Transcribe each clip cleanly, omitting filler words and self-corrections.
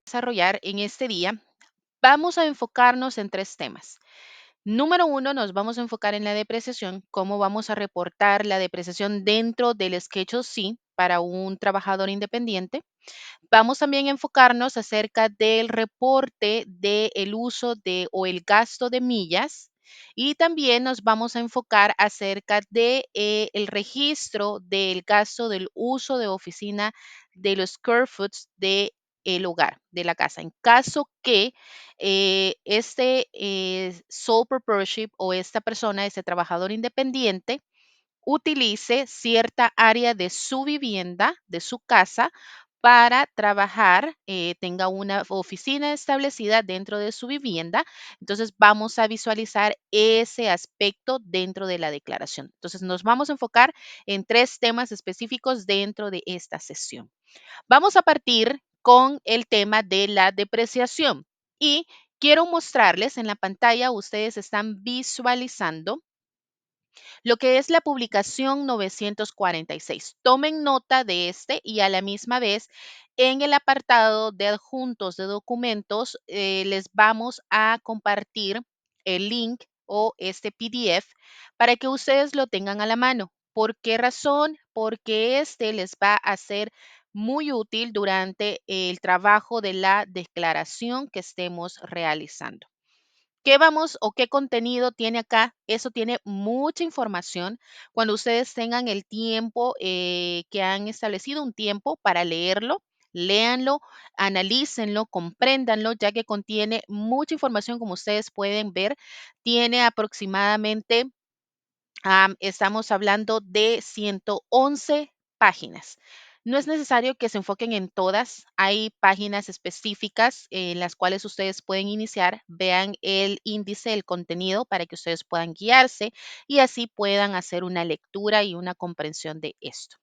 Desarrollar en este día, vamos a enfocarnos en tres temas. Número uno, nos vamos a enfocar en la depreciación, cómo vamos a reportar la depreciación dentro del Schedule C para un trabajador independiente. Vamos también a enfocarnos acerca del reporte del uso de o el gasto de millas y también nos vamos a enfocar acerca de el registro del gasto del uso de oficina de los square foots de el hogar, de la casa. En caso que este sole proprietorship o esta persona, este trabajador independiente, utilice cierta área de su vivienda, de su casa, para trabajar, tenga una oficina establecida dentro de su vivienda. Entonces vamos a visualizar ese aspecto dentro de la declaración. Entonces nos vamos a enfocar en tres temas específicos dentro de esta sesión. Vamos a partir con el tema de la depreciación y quiero mostrarles en la pantalla, ustedes están visualizando lo que es la publicación 946. Tomen nota de este y a la misma vez en el apartado de adjuntos de documentos les vamos a compartir el link o este PDF para que ustedes lo tengan a la mano. ¿Por qué razón? Porque este les va a ser muy útil durante el trabajo de la declaración que estemos realizando. ¿Qué vamos o qué contenido tiene acá? Eso tiene mucha información. Cuando ustedes tengan el tiempo que han establecido un tiempo para leerlo, léanlo, analícenlo, compréndanlo, ya que contiene mucha información, como ustedes pueden ver. Tiene aproximadamente estamos hablando de 111 páginas. No es necesario que se enfoquen en todas. Hay páginas específicas en las cuales ustedes pueden iniciar. Vean el índice, el contenido para que ustedes puedan guiarse y así puedan hacer una lectura y una comprensión de esto.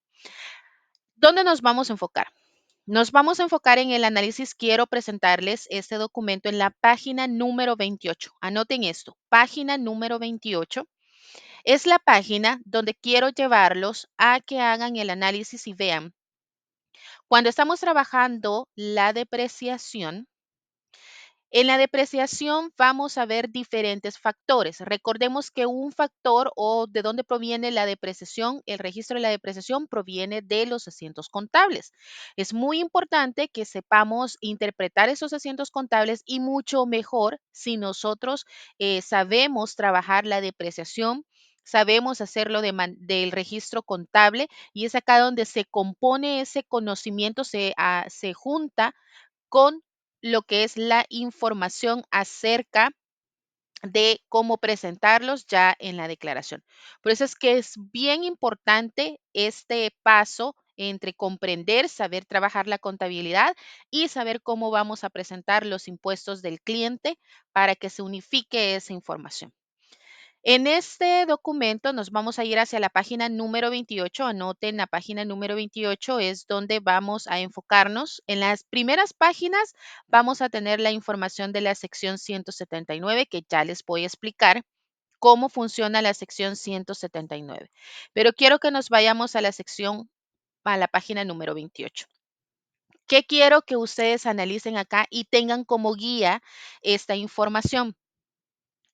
¿Dónde nos vamos a enfocar? Nos vamos a enfocar en el análisis. Quiero presentarles este documento en la página número 28. Anoten esto, página número 28. Es la página donde quiero llevarlos a que hagan el análisis y vean. Cuando estamos trabajando la depreciación, en la depreciación vamos a ver diferentes factores. Recordemos que un factor o de dónde proviene la depreciación, el registro de la depreciación proviene de los asientos contables. Es muy importante que sepamos interpretar esos asientos contables y mucho mejor si nosotros sabemos trabajar la depreciación. Sabemos hacerlo del registro contable y es acá donde se compone ese conocimiento, se junta con lo que es la información acerca de cómo presentarlos ya en la declaración. Por eso es que es bien importante este paso entre comprender, saber trabajar la contabilidad y saber cómo vamos a presentar los impuestos del cliente para que se unifique esa información. En este documento nos vamos a ir hacia la página número 28. Anoten, la página número 28 es donde vamos a enfocarnos. En las primeras páginas vamos a tener la información de la sección 179, que ya les voy a explicar cómo funciona la sección 179. Pero quiero que nos vayamos a la sección, a la página número 28. ¿Qué quiero que ustedes analicen acá y tengan como guía esta información?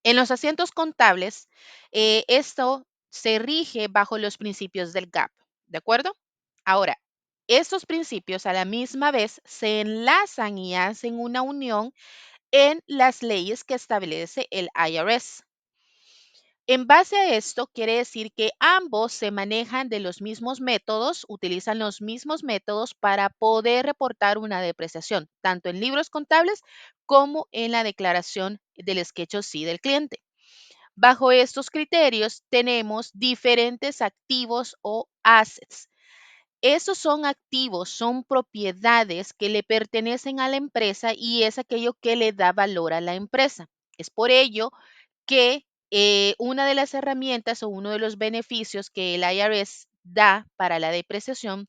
En los asientos contables, esto se rige bajo los principios del GAP, ¿de acuerdo? Ahora, estos principios a la misma vez se enlazan y hacen una unión en las leyes que establece el IRS. En base a esto, quiere decir que ambos se manejan de los mismos métodos, utilizan los mismos métodos para poder reportar una depreciación, tanto en libros contables como en la declaración del Schedule C del cliente. Bajo estos criterios tenemos diferentes activos o assets. Esos son activos, son propiedades que le pertenecen a la empresa y es aquello que le da valor a la empresa. Es por ello que una de las herramientas o uno de los beneficios que el IRS da para la depreciación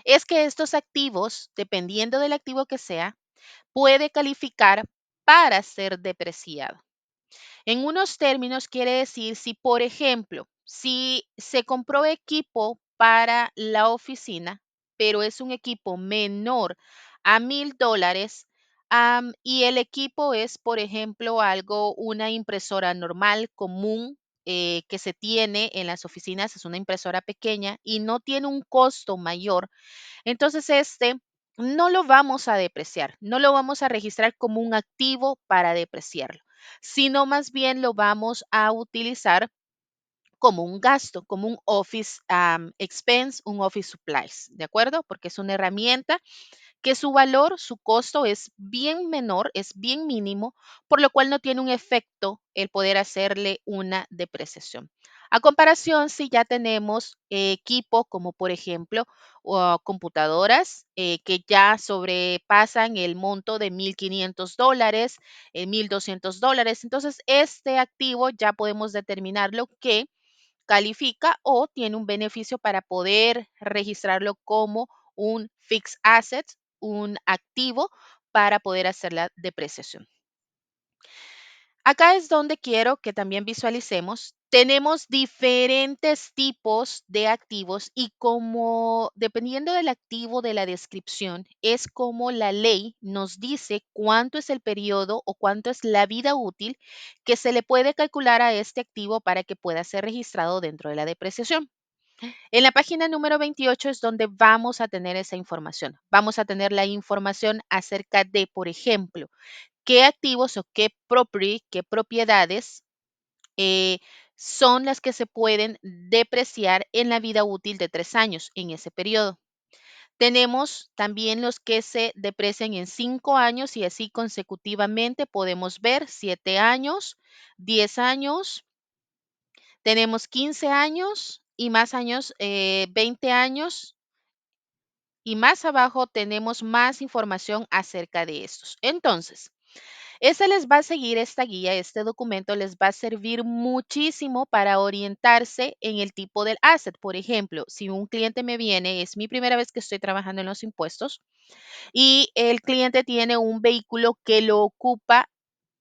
es que estos activos, dependiendo del activo que sea, puede calificar para ser depreciado. En unos términos quiere decir si, por ejemplo, si se compró equipo para la oficina, pero es un equipo menor a $1,000, y el equipo es, por ejemplo, una impresora normal, común, que se tiene en las oficinas, es una impresora pequeña y no tiene un costo mayor, entonces no lo vamos a depreciar, no lo vamos a registrar como un activo para depreciarlo, sino más bien lo vamos a utilizar como un gasto, como un office expense, un office supplies, ¿de acuerdo? Porque es una herramienta que su valor, su costo es bien menor, es bien mínimo, por lo cual no tiene un efecto el poder hacerle una depreciación. A comparación, si ya tenemos equipo como por ejemplo computadoras que ya sobrepasan el monto de $1,500, $1,200, entonces este activo ya podemos determinarlo que califica o tiene un beneficio para poder registrarlo como un fixed asset, un activo para poder hacer la depreciación. Acá es donde quiero que también visualicemos. Tenemos diferentes tipos de activos y como dependiendo del activo de la descripción, es como la ley nos dice cuánto es el periodo o cuánto es la vida útil que se le puede calcular a este activo para que pueda ser registrado dentro de la depreciación. En la página número 28 es donde vamos a tener esa información. Vamos a tener la información acerca de, por ejemplo, qué activos o qué property, qué propiedades eh, son las que se pueden depreciar en la vida útil de 3 años en ese periodo. Tenemos también los que se deprecian en 5 años y así consecutivamente podemos ver 7 años, 10 años, tenemos 15 años y más años, 20 años, y más abajo tenemos más información acerca de estos. Entonces, esta guía, este documento les va a servir muchísimo para orientarse en el tipo del asset. Por ejemplo, si un cliente me viene, es mi primera vez que estoy trabajando en los impuestos y el cliente tiene un vehículo que lo ocupa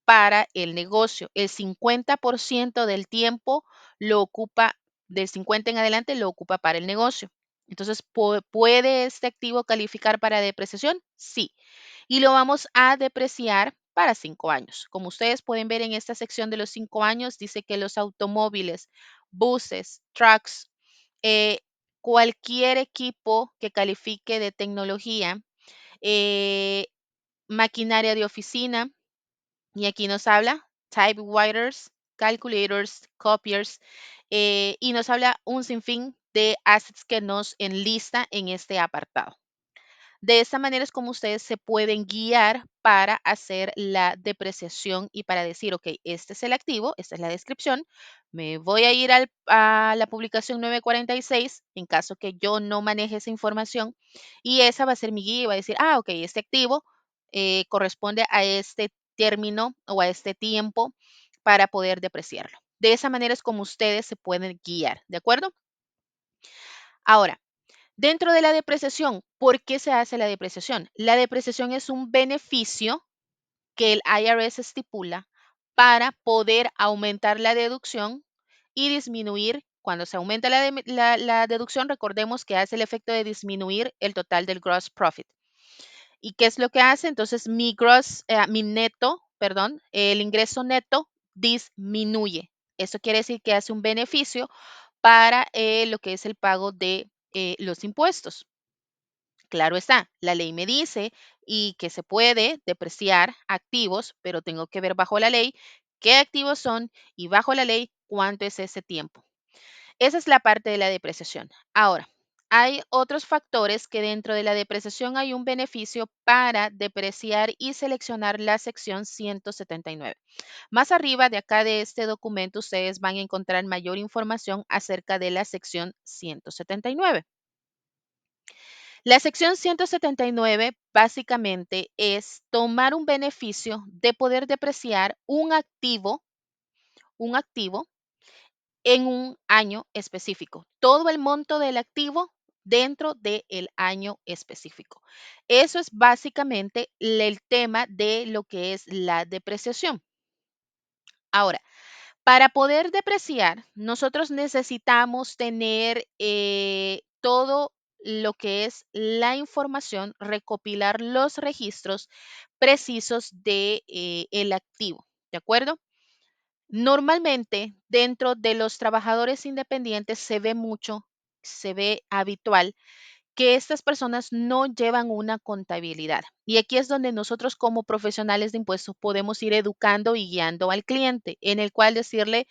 para el negocio. El 50% del tiempo lo ocupa, del 50 en adelante lo ocupa para el negocio. Entonces, ¿puede este activo calificar para depreciación? Sí. Y lo vamos a depreciar para 5 años. Como ustedes pueden ver en esta sección de los 5 años, dice que los automóviles, buses, trucks, eh, cualquier equipo que califique de tecnología, eh, maquinaria de oficina, y aquí nos habla typewriters, calculators, copiers, y nos habla un sinfín de assets que nos enlista en este apartado. De esta manera es como ustedes se pueden guiar para hacer la depreciación y para decir, ok, este es el activo, esta es la descripción, me voy a ir a la publicación 946 en caso que yo no maneje esa información y esa va a ser mi guía y va a decir, ah, ok, este activo corresponde a este término o a este tiempo para poder depreciarlo. De esa manera es como ustedes se pueden guiar, ¿de acuerdo? Ahora, dentro de la depreciación, ¿por qué se hace la depreciación? La depreciación es un beneficio que el IRS estipula para poder aumentar la deducción y disminuir. Cuando se aumenta la deducción, recordemos que hace el efecto de disminuir el total del gross profit. ¿Y qué es lo que hace? Entonces, mi neto, perdón, el ingreso neto disminuye. Eso quiere decir que hace un beneficio para lo que es el pago de los impuestos. Claro está, la ley me dice y que se puede depreciar activos, pero tengo que ver bajo la ley qué activos son y bajo la ley cuánto es ese tiempo. Esa es la parte de la depreciación. Ahora, hay otros factores que dentro de la depreciación hay un beneficio para depreciar y seleccionar la sección 179. Más arriba de acá de este documento ustedes van a encontrar mayor información acerca de la sección 179. La sección 179 básicamente es tomar un beneficio de poder depreciar un activo en un año específico. Todo el monto del activo dentro del año específico. Eso es básicamente el tema de lo que es la depreciación. Ahora, para poder depreciar, nosotros necesitamos tener todo lo que es la información, recopilar los registros precisos de el activo, ¿de acuerdo? Normalmente, dentro de los trabajadores independientes se ve mucho, se ve habitual que estas personas no llevan una contabilidad. Y aquí es donde nosotros como profesionales de impuestos podemos ir educando y guiando al cliente, en el cual decirle,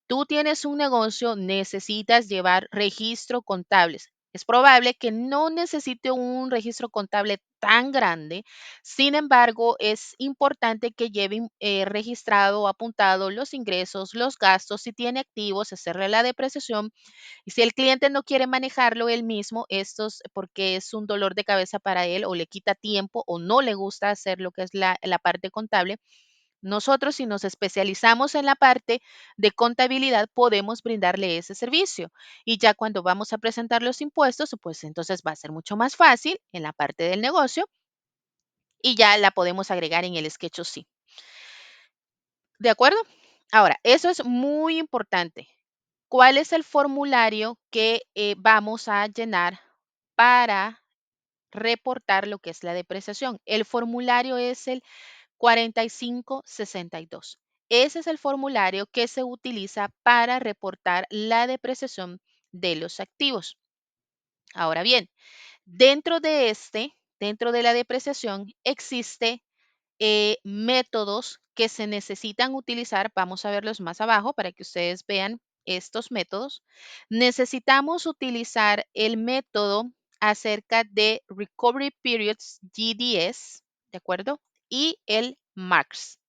tú tienes un negocio, necesitas llevar registro contables. Es probable que no necesite un registro contable tan grande, sin embargo, es importante que lleve registrado o apuntado los ingresos, los gastos, si tiene activos, hacerle la depreciación y si el cliente no quiere manejarlo él mismo, estos porque es un dolor de cabeza para él o le quita tiempo o no le gusta hacer lo que es la parte contable, nosotros si nos especializamos en la parte de contabilidad podemos brindarle ese servicio. Y ya cuando vamos a presentar los impuestos, pues entonces va a ser mucho más fácil en la parte del negocio y ya la podemos agregar en el sketch sí. ¿De acuerdo? Ahora, eso es muy importante. ¿Cuál es el formulario que vamos a llenar para reportar lo que es la depreciación? El formulario es el 4562. Ese es el formulario que se utiliza para reportar la depreciación de los activos. Ahora bien, dentro de la depreciación, existe métodos que se necesitan utilizar. Vamos a verlos más abajo para que ustedes vean estos métodos. Necesitamos utilizar el método acerca de Recovery Periods GDS, ¿de acuerdo? Y el MARCS.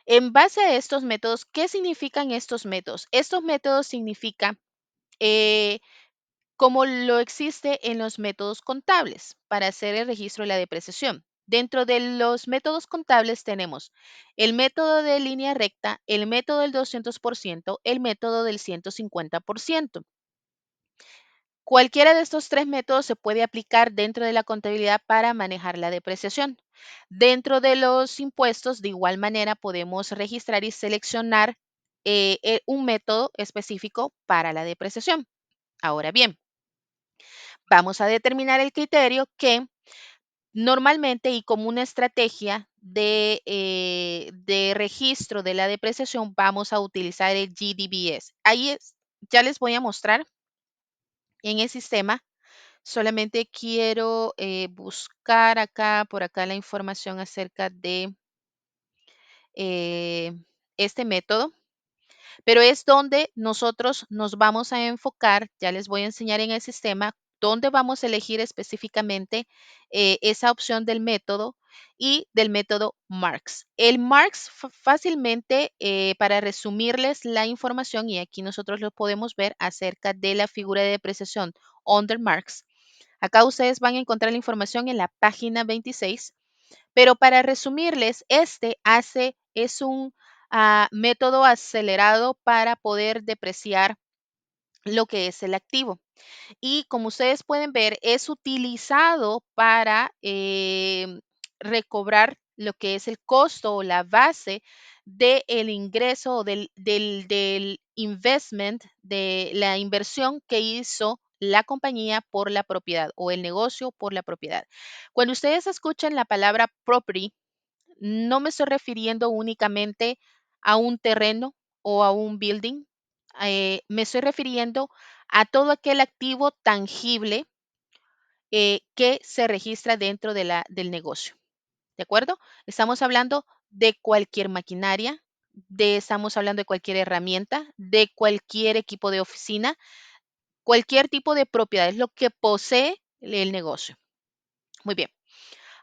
En base a estos métodos, ¿qué significan estos métodos? Estos métodos significan eh, como lo existe en los métodos contables para hacer el registro de la depreciación. Dentro de los métodos contables tenemos el método de línea recta, el método del 200%, el método del 150%. Cualquiera de estos tres métodos se puede aplicar dentro de la contabilidad para manejar la depreciación. Dentro de los impuestos, de igual manera, podemos registrar y seleccionar un método específico para la depreciación. Ahora bien, vamos a determinar el criterio que normalmente y como una estrategia de registro de la depreciación vamos a utilizar el GDBS. Ya les voy a mostrar en el sistema. Solamente quiero buscar acá, por acá la información acerca de eh, este método, pero es donde nosotros nos vamos a enfocar. Ya les voy a enseñar en el sistema dónde vamos a elegir específicamente esa opción del método y del método Marks. El Marks fácilmente, para resumirles la información, y aquí nosotros lo podemos ver acerca de la figura de depreciación under Marks. Acá ustedes van a encontrar la información en la página 26, pero para resumirles, es un método acelerado para poder depreciar lo que es el activo. Y como ustedes pueden ver, es utilizado para recobrar lo que es el costo o la base del ingreso o del investment, de la inversión que hizo la compañía por la propiedad o el negocio por la propiedad. Cuando ustedes escuchan la palabra property, no me estoy refiriendo únicamente a un terreno o a un building. Me estoy refiriendo a todo aquel activo tangible que se registra dentro del negocio. ¿De acuerdo? Estamos hablando de cualquier maquinaria, estamos hablando de cualquier herramienta, de cualquier equipo de oficina, cualquier tipo de propiedad, es lo que posee el negocio. Muy bien.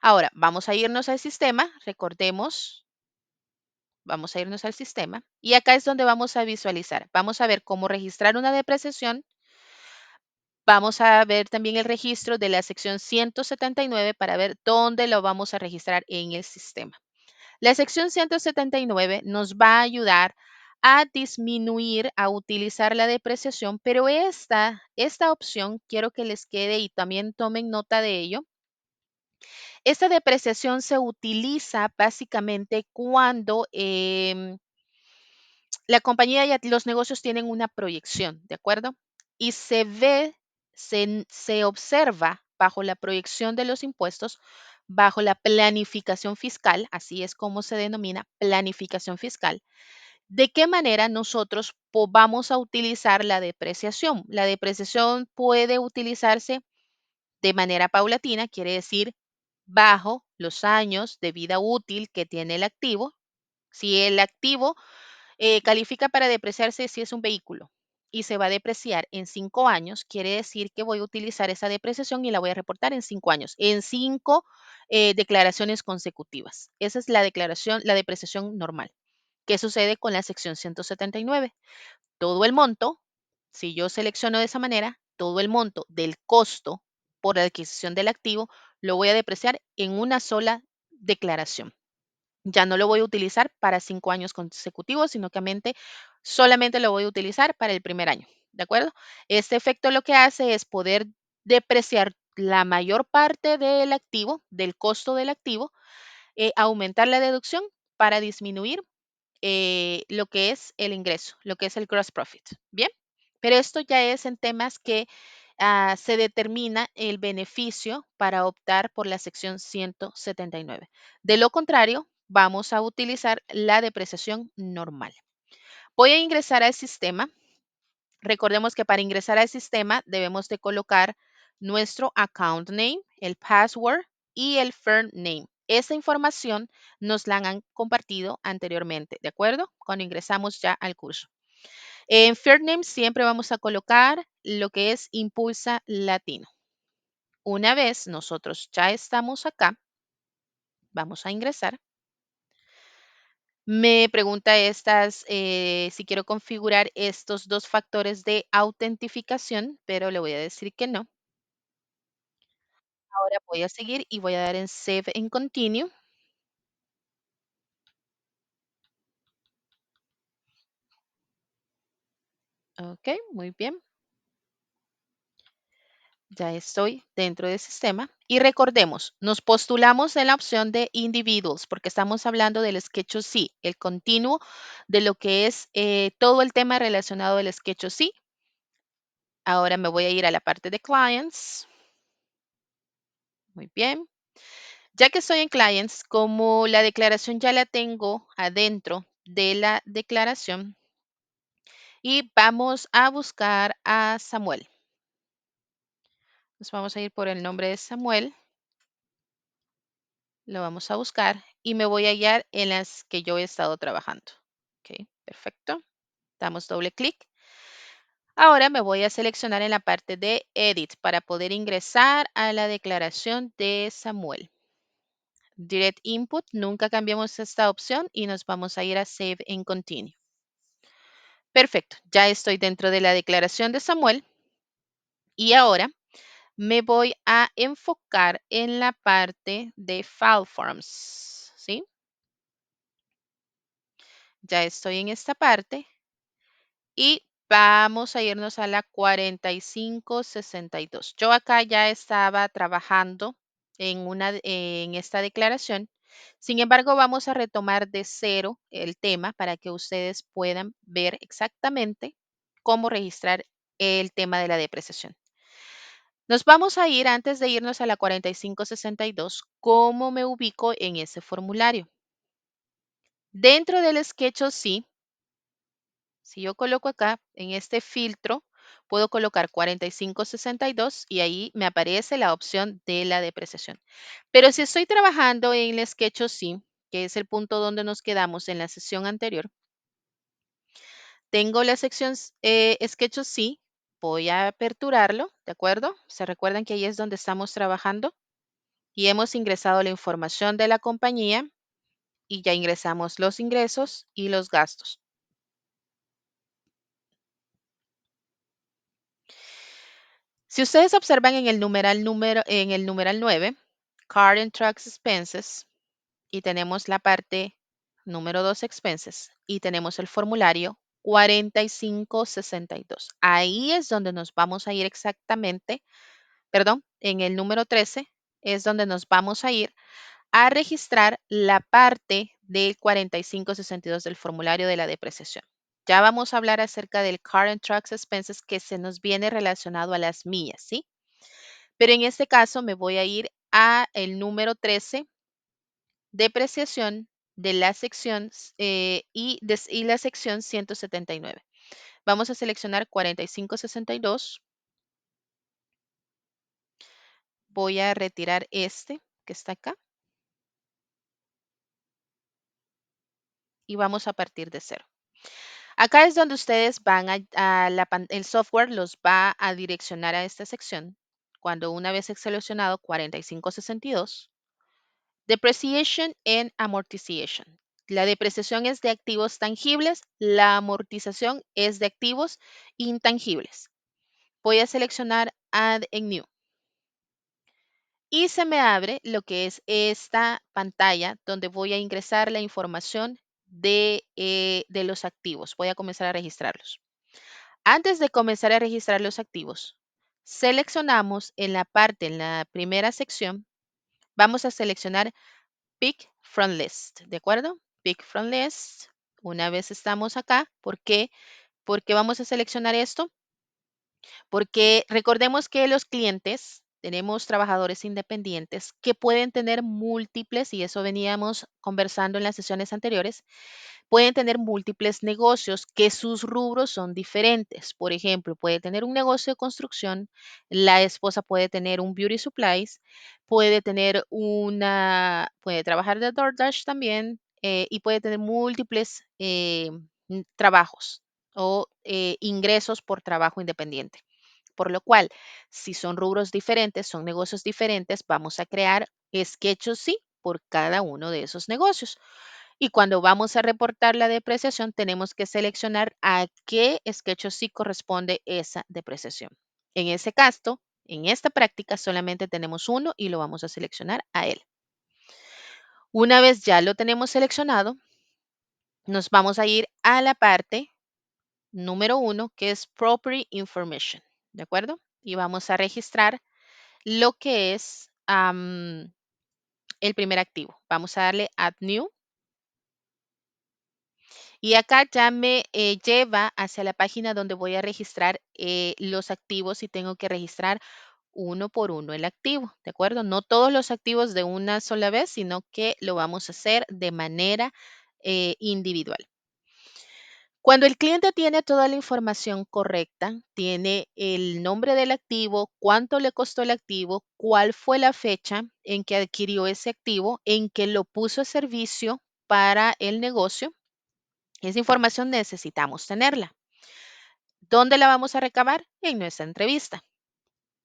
Ahora, vamos a irnos al sistema. Recordemos, vamos a irnos al sistema y acá es donde vamos a visualizar. Vamos a ver cómo registrar una depreciación. Vamos a ver también el registro de la sección 179 para ver dónde lo vamos a registrar en el sistema. La sección 179 nos va a ayudar a disminuir, a utilizar la depreciación, pero esta opción quiero que les quede y también tomen nota de ello. Esta depreciación se utiliza básicamente cuando la compañía y los negocios tienen una proyección, ¿de acuerdo? Y se observa bajo la proyección de los impuestos, bajo la planificación fiscal, así es como se denomina planificación fiscal, de qué manera nosotros vamos a utilizar la depreciación. La depreciación puede utilizarse de manera paulatina, quiere decir bajo los años de vida útil que tiene el activo. Si el activo califica para depreciarse si es un vehículo y se va a depreciar en 5 años, quiere decir que voy a utilizar esa depreciación y la voy a reportar en 5 años, en cinco declaraciones consecutivas. Esa es la declaración, la depreciación normal. ¿Qué sucede con la sección 179? Todo el monto, si yo selecciono de esa manera, todo el monto del costo por la adquisición del activo lo voy a depreciar en una sola declaración. Ya no lo voy a utilizar para 5 años consecutivos, sino que solamente lo voy a utilizar para el primer año. ¿De acuerdo? Este efecto lo que hace es poder depreciar la mayor parte del activo, del costo del activo, aumentar la deducción para disminuir lo que es el ingreso, lo que es el gross profit. Bien, pero esto ya es en temas que se determina el beneficio para optar por la sección 179. De lo contrario, vamos a utilizar la depreciación normal. Voy a ingresar al sistema. Recordemos que para ingresar al sistema debemos de colocar nuestro account name, el password y el firm name. Esa información nos la han compartido anteriormente, ¿de acuerdo? Cuando ingresamos ya al curso. En firm name siempre vamos a colocar lo que es Impulsa Latino. Una vez nosotros ya estamos acá, vamos a ingresar. Me pregunta si quiero configurar estos dos factores de autentificación, pero le voy a decir que no. Ahora voy a seguir y voy a dar en Save and Continue. Ok, muy bien. Ya estoy dentro del sistema. Y recordemos, nos postulamos en la opción de Individuals porque estamos hablando del Schedule C, el continuo de lo que es todo el tema relacionado del Schedule C. Ahora me voy a ir a la parte de Clients. Muy bien. Ya que estoy en Clients, como la declaración ya la tengo adentro de la declaración, y vamos a buscar a Samuel. Nos vamos a ir por el nombre de Samuel, lo vamos a buscar y me voy a guiar en las que yo he estado trabajando. Ok, perfecto. Damos doble clic. Ahora me voy a seleccionar en la parte de Edit para poder ingresar a la declaración de Samuel. Direct Input, nunca cambiamos esta opción y nos vamos a ir a Save and Continue. Perfecto, ya estoy dentro de la declaración de Samuel y ahora me voy a enfocar en la parte de File Forms, ¿sí? Ya estoy en esta parte y vamos a irnos a la 4562. Yo acá ya estaba trabajando en esta declaración. Sin embargo, vamos a retomar de cero el tema para que ustedes puedan ver exactamente cómo registrar el tema de la depreciación. Nos vamos a ir, antes de irnos a la 4562, cómo me ubico en ese formulario. Dentro del Sketch-OC, si yo coloco acá en este filtro, puedo colocar 4562 y ahí me aparece la opción de la depreciación. Pero si estoy trabajando en el Sketch-OC, que es el punto donde nos quedamos en la sesión anterior, tengo la sección Sketch-OC, voy a aperturarlo, ¿de acuerdo? ¿Se recuerdan que ahí es donde estamos trabajando? Y hemos ingresado la información de la compañía y ya ingresamos los ingresos y los gastos. Si ustedes observan en el numeral 9, Car and Trucks Expenses, y tenemos la parte número 2 Expenses, y tenemos el formulario 4562. Ahí es donde nos vamos a ir exactamente, perdón, en el número 13 es donde nos vamos a ir a registrar la parte del 4562 del formulario de la depreciación. Ya vamos a hablar acerca del Car and Trucks Expenses que se nos viene relacionado a las millas, ¿sí? Pero en este caso me voy a ir a el número 13, depreciación de la sección y la sección 179. Vamos a seleccionar 4562. Voy a retirar este que está acá y vamos a partir de cero. Acá es donde ustedes van el software los va a direccionar a esta sección. Cuando una vez seleccionado 4562, Depreciation and Amortization. La depreciación es de activos tangibles, la amortización es de activos intangibles. Voy a seleccionar Add en New. Y se me abre lo que es esta pantalla donde voy a ingresar la información de los activos. Voy a comenzar a registrarlos. Antes de comenzar a registrar los activos, seleccionamos en la primera sección, vamos a seleccionar Pick from List, ¿de acuerdo? Pick from List. Una vez estamos acá, ¿por qué? ¿Por qué vamos a seleccionar esto? Porque recordemos que los clientes, tenemos trabajadores independientes que pueden tener múltiples, y eso veníamos conversando en las sesiones anteriores, pueden tener múltiples negocios que sus rubros son diferentes. Por ejemplo, puede tener un negocio de construcción, la esposa puede tener un beauty supplies, puede trabajar de DoorDash también y puede tener múltiples trabajos o ingresos por trabajo independiente. Por lo cual, si son rubros diferentes, son negocios diferentes, vamos a crear sketches sí por cada uno de esos negocios. Y cuando vamos a reportar la depreciación, tenemos que seleccionar a qué sketch sí corresponde esa depreciación. En ese caso, en esta práctica solamente tenemos uno y lo vamos a seleccionar a él. Una vez ya lo tenemos seleccionado, nos vamos a ir a la parte número 1, que es Property Information, ¿de acuerdo? Y vamos a registrar lo que es el primer activo. Vamos a darle Add New. Y acá ya me lleva hacia la página donde voy a registrar los activos y tengo que registrar uno por uno el activo, ¿de acuerdo? No todos los activos de una sola vez, sino que lo vamos a hacer de manera individual. Cuando el cliente tiene toda la información correcta, tiene el nombre del activo, cuánto le costó el activo, cuál fue la fecha en que adquirió ese activo, en que lo puso a servicio para el negocio, esa información necesitamos tenerla. ¿Dónde la vamos a recabar? En nuestra entrevista.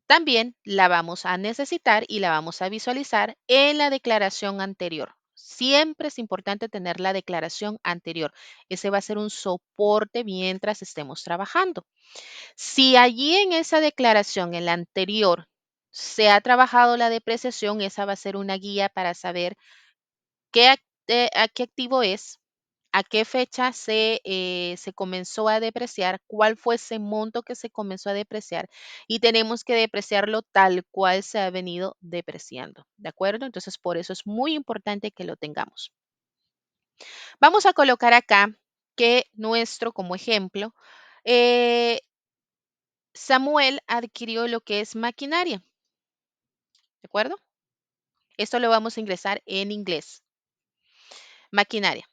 También la vamos a necesitar y la vamos a visualizar en la declaración anterior. Siempre es importante tener la declaración anterior. Ese va a ser un soporte mientras estemos trabajando. Si allí en esa declaración, en la anterior, se ha trabajado la depreciación, esa va a ser una guía para saber a qué activo es, a qué fecha se comenzó a depreciar, cuál fue ese monto que se comenzó a depreciar y tenemos que depreciarlo tal cual se ha venido depreciando, ¿de acuerdo? Entonces, por eso es muy importante que lo tengamos. Vamos a colocar acá que como ejemplo, eh, Samuel adquirió lo que es maquinaria, ¿de acuerdo? Esto lo vamos a ingresar en inglés, maquinaria.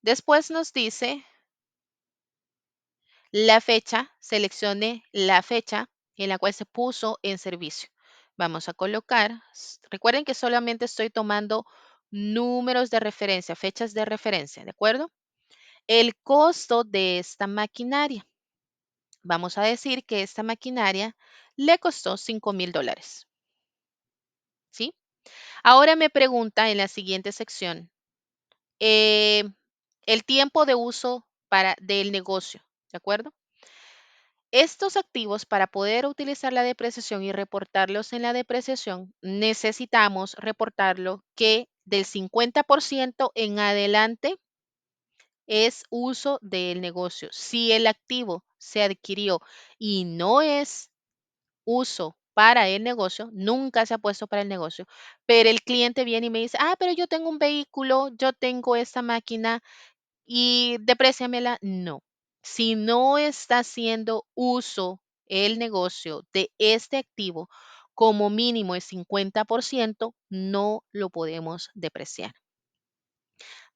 Después nos dice la fecha, seleccione la fecha en la cual se puso en servicio. Vamos a colocar, recuerden que solamente estoy tomando números de referencia, fechas de referencia, ¿de acuerdo? El costo de esta maquinaria. Vamos a decir que esta maquinaria le costó $5,000, ¿sí? Ahora me pregunta en la siguiente sección, eh, el tiempo de uso del negocio, ¿de acuerdo? Estos activos, para poder utilizar la depreciación y reportarlos en la depreciación, necesitamos reportarlo que del 50% en adelante es uso del negocio. Si el activo se adquirió y no es uso para el negocio, nunca se ha puesto para el negocio, pero el cliente viene y me dice, pero yo tengo un vehículo, yo tengo esta máquina y depréciamela. No. Si no está haciendo uso el negocio de este activo, como mínimo el 50%, no lo podemos depreciar.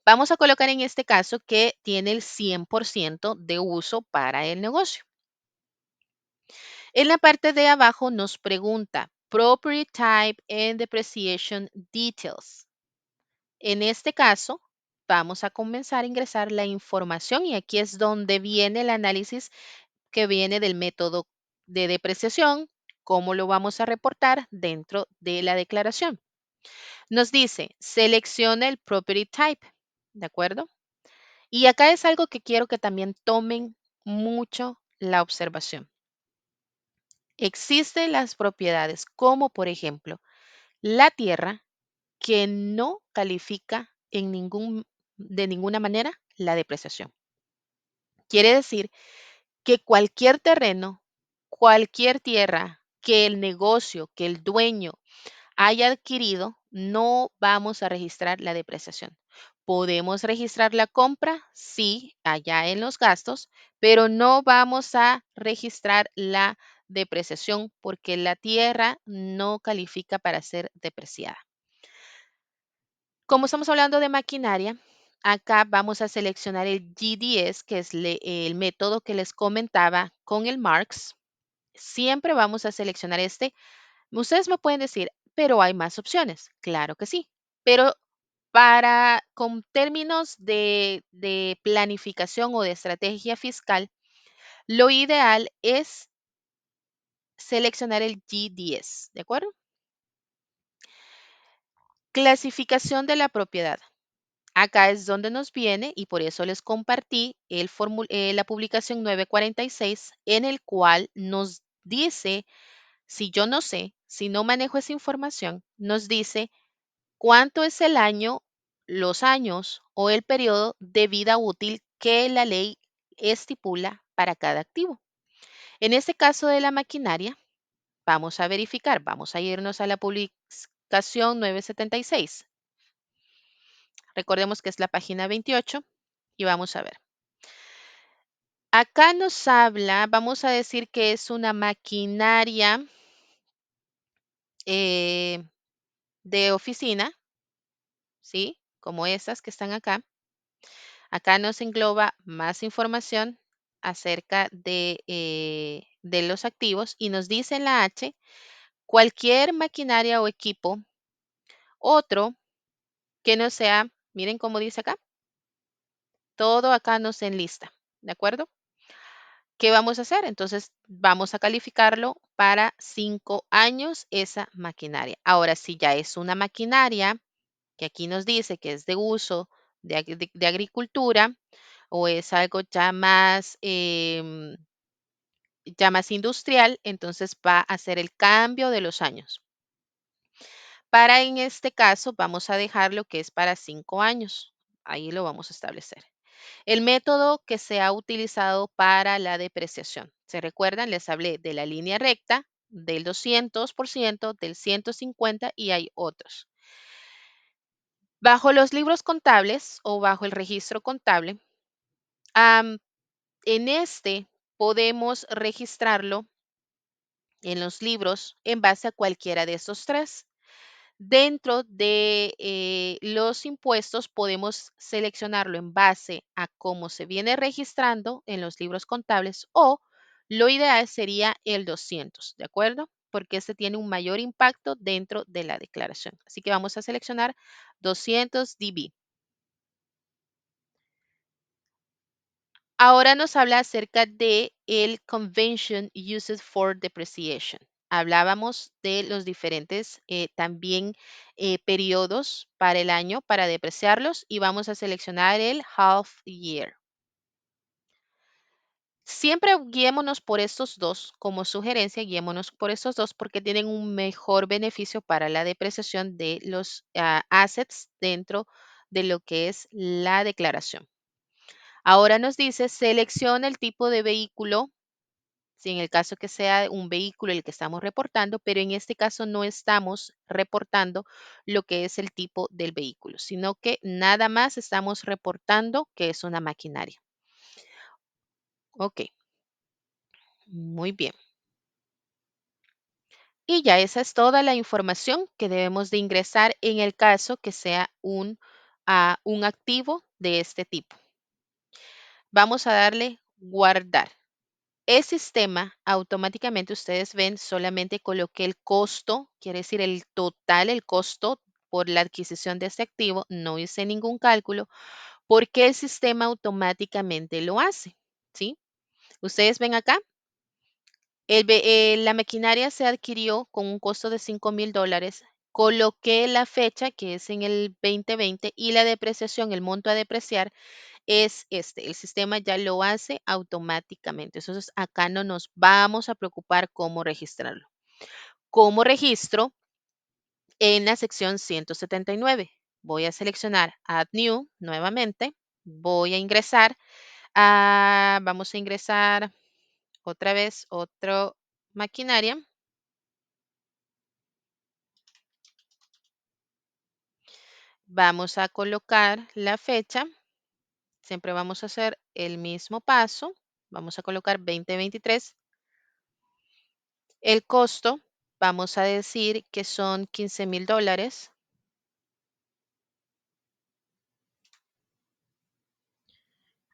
Vamos a colocar en este caso que tiene el 100% de uso para el negocio. En la parte de abajo nos pregunta Property Type and Depreciation Details. En este caso, vamos a comenzar a ingresar la información y aquí es donde viene el análisis que viene del método de depreciación, cómo lo vamos a reportar dentro de la declaración. Nos dice, selecciona el property type, ¿de acuerdo? Y acá es algo que quiero que también tomen mucho la observación. Existen las propiedades como por ejemplo la tierra que no califica de ninguna manera la depreciación. Quiere decir que cualquier terreno, cualquier tierra que el negocio, que el dueño haya adquirido, no vamos a registrar la depreciación. ¿Podemos registrar la compra? Sí, allá en los gastos, pero no vamos a registrar la depreciación porque la tierra no califica para ser depreciada. Como estamos hablando de maquinaria, acá vamos a seleccionar el GDS, que es el método que les comentaba con el Marx. Siempre vamos a seleccionar este. Ustedes me pueden decir, pero hay más opciones. Claro que sí, pero con términos de planificación o de estrategia fiscal, lo ideal es seleccionar el GDS, ¿de acuerdo? Clasificación de la propiedad. Acá es donde nos viene y por eso les compartí la publicación 946 en el cual nos dice, si yo no sé, si no manejo esa información, nos dice cuánto es el año, los años o el periodo de vida útil que la ley estipula para cada activo. En este caso de la maquinaria, vamos a verificar, vamos a irnos a la publicación 976. Recordemos que es la página 28 y vamos a ver. Acá nos habla, vamos a decir que es una maquinaria eh, de oficina, ¿sí? Como esas que están acá. Acá nos engloba más información acerca de los activos y nos dice en la H cualquier maquinaria o equipo, otro que no sea, miren cómo dice acá, todo acá nos enlista, ¿de acuerdo? ¿Qué vamos a hacer? Entonces, vamos a calificarlo para 5 años esa maquinaria. Ahora, si ya es una maquinaria que aquí nos dice que es de uso de agricultura o es algo ya más industrial, entonces va a ser el cambio de los años. Para en este caso, vamos a dejar lo que es para 5 años. Ahí lo vamos a establecer. El método que se ha utilizado para la depreciación. ¿Se recuerdan? Les hablé de la línea recta, del 200%, del 150 y hay otros. Bajo los libros contables o bajo el registro contable, am, en este podemos registrarlo en los libros en base a cualquiera de esos tres. Dentro de los impuestos podemos seleccionarlo en base a cómo se viene registrando en los libros contables o lo ideal sería el 200, ¿de acuerdo? Porque este tiene un mayor impacto dentro de la declaración. Así que vamos a seleccionar 200 dB. Ahora nos habla acerca de el Convention Used for Depreciation. Hablábamos de los diferentes también periodos para el año para depreciarlos y vamos a seleccionar el half year. Siempre guiémonos por estos dos, como sugerencia, guiémonos por estos dos porque tienen un mejor beneficio para la depreciación de los assets dentro de lo que es la declaración. Ahora nos dice, selecciona el tipo de vehículo, si en el caso que sea un vehículo el que estamos reportando, pero en este caso no estamos reportando lo que es el tipo del vehículo, sino que nada más estamos reportando que es una maquinaria. Ok, muy bien. Y ya esa es toda la información que debemos de ingresar en el caso que sea un activo de este tipo. Vamos a darle guardar. El sistema automáticamente ustedes ven, solamente coloqué el costo, quiere decir el total, el costo por la adquisición de este activo, no hice ningún cálculo, porque el sistema automáticamente lo hace, ¿sí? Ustedes ven acá, la maquinaria se adquirió con un costo de $5,000, coloqué la fecha que es en el 2020 y la depreciación, el monto a depreciar es este, el sistema ya lo hace automáticamente. Entonces, acá no nos vamos a preocupar cómo registrarlo. Como registro en la sección 179. Voy a seleccionar Add New nuevamente. Voy a ingresar. Vamos a ingresar otra vez otro maquinaria. Vamos a colocar la fecha. Siempre vamos a hacer el mismo paso. Vamos a colocar 2023. El costo, vamos a decir que son $15,000.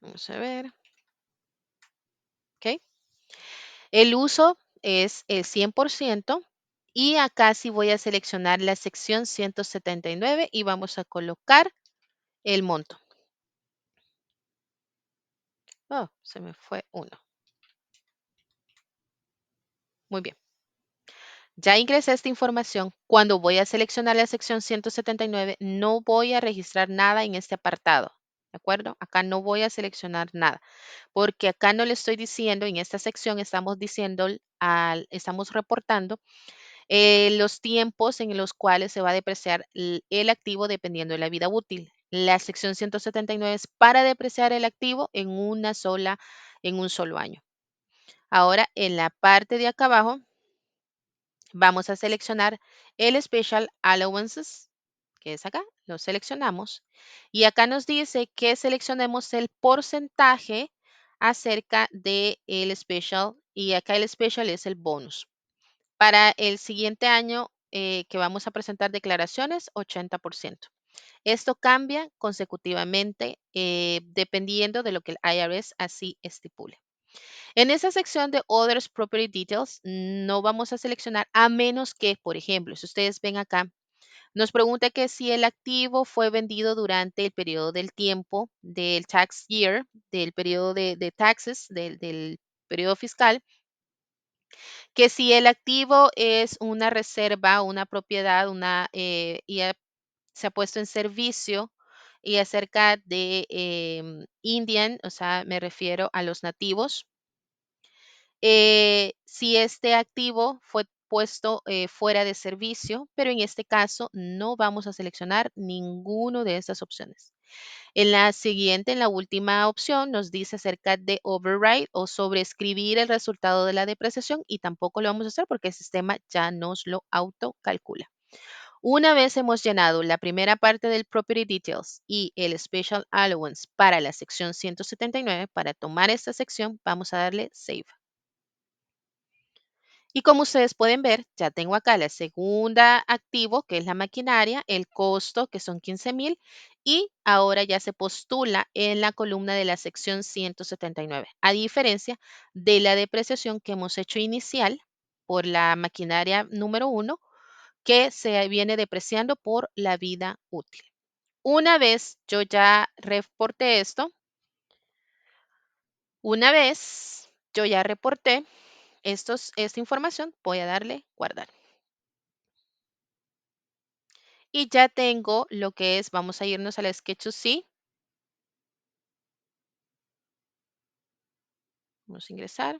Vamos a ver. ¿Ok? El uso es el 100% y acá sí voy a seleccionar la sección 179 y vamos a colocar el monto. Oh, se me fue uno. Muy bien. Ya ingresé esta información. Cuando voy a seleccionar la sección 179, no voy a registrar nada en este apartado. ¿De acuerdo? Acá no voy a seleccionar nada, porque acá no le estoy diciendo, en esta sección estamos diciendo, estamos reportando los tiempos en los cuales se va a depreciar el activo dependiendo de la vida útil. La sección 179 es para depreciar el activo en un solo año. Ahora, en la parte de acá abajo, vamos a seleccionar el Special Allowances, que es acá, lo seleccionamos. Y acá nos dice que seleccionemos el porcentaje acerca del Special, y acá el Special es el bonus. Para el siguiente año que vamos a presentar declaraciones, 80%. Esto cambia consecutivamente dependiendo de lo que el IRS así estipule. En esa sección de Others Property Details no vamos a seleccionar a menos que, por ejemplo, si ustedes ven acá, nos pregunta que si el activo fue vendido durante el periodo del tiempo del tax year, del periodo de taxes, periodo fiscal, que si el activo es una reserva, una propiedad, se ha puesto en servicio y acerca de Indian, o sea, me refiero a los nativos, si este activo fue puesto fuera de servicio, pero en este caso no vamos a seleccionar ninguno de estas opciones. En la siguiente, en la última opción, nos dice acerca de override o sobreescribir el resultado de la depreciación y tampoco lo vamos a hacer porque el sistema ya nos lo autocalcula. Una vez hemos llenado la primera parte del Property Details y el Special Allowance para la sección 179, para tomar esta sección vamos a darle Save. Y como ustedes pueden ver, ya tengo acá la segunda activo, que es la maquinaria, el costo, que son 15,000, y ahora ya se postula en la columna de la sección 179, a diferencia de la depreciación que hemos hecho inicial por la maquinaria número uno, que se viene depreciando por la vida útil. Una vez yo ya reporté esto, una vez yo ya reporté esta información, voy a darle guardar. Y ya tengo lo que es, vamos a irnos al Sketch C. Vamos a ingresar.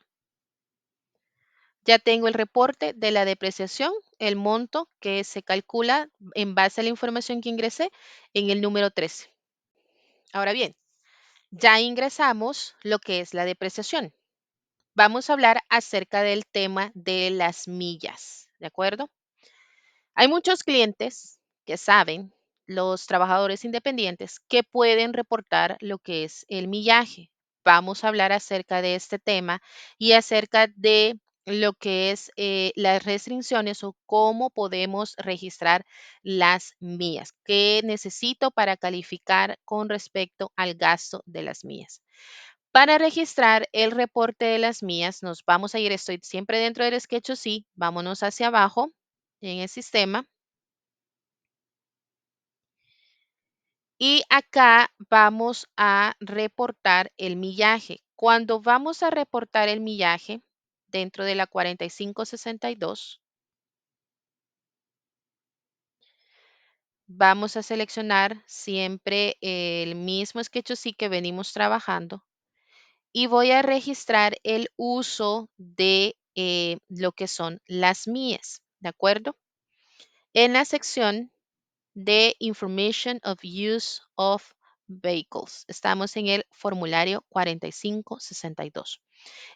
Ya tengo el reporte de la depreciación, el monto que se calcula en base a la información que ingresé en el número 13. Ahora bien, ya ingresamos lo que es la depreciación. Vamos a hablar acerca del tema de las millas, ¿de acuerdo? Hay muchos clientes que saben, los trabajadores independientes, que pueden reportar lo que es el millaje. Vamos a hablar acerca de este tema y acerca de lo que es las restricciones o cómo podemos registrar las millas. ¿Qué necesito para calificar con respecto al gasto de las millas? Para registrar el reporte de las millas, nos vamos a ir, estoy siempre dentro del Sketch sí, vámonos hacia abajo en el sistema. Y acá vamos a reportar el millaje. Cuando vamos a reportar el millaje dentro de la 4562, vamos a seleccionar siempre el mismo sketch sí que venimos trabajando y voy a registrar el uso de lo que son las mías, ¿de acuerdo? En la sección de Information of Use of Vehicles. Estamos en el formulario 4562.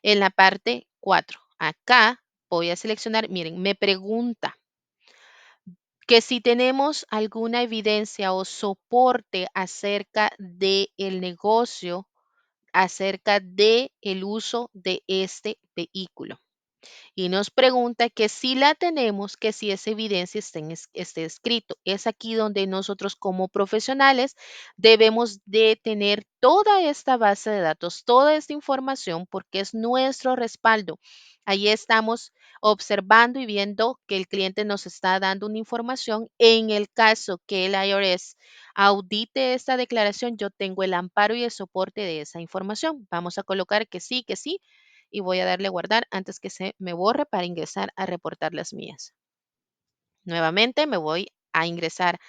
En la parte 4, acá voy a seleccionar, miren, me pregunta que si tenemos alguna evidencia o soporte acerca del negocio, acerca de el uso de este vehículo. Y nos pregunta que si la tenemos, que si esa evidencia esté escrito. Es aquí donde nosotros como profesionales debemos de tener toda esta base de datos, toda esta información, porque es nuestro respaldo. Ahí estamos observando y viendo que el cliente nos está dando una información. En el caso que el IRS audite esta declaración, yo tengo el amparo y el soporte de esa información. Vamos a colocar que sí, y voy a darle guardar antes que se me borre para ingresar a reportar las mías. Nuevamente me voy a ingresar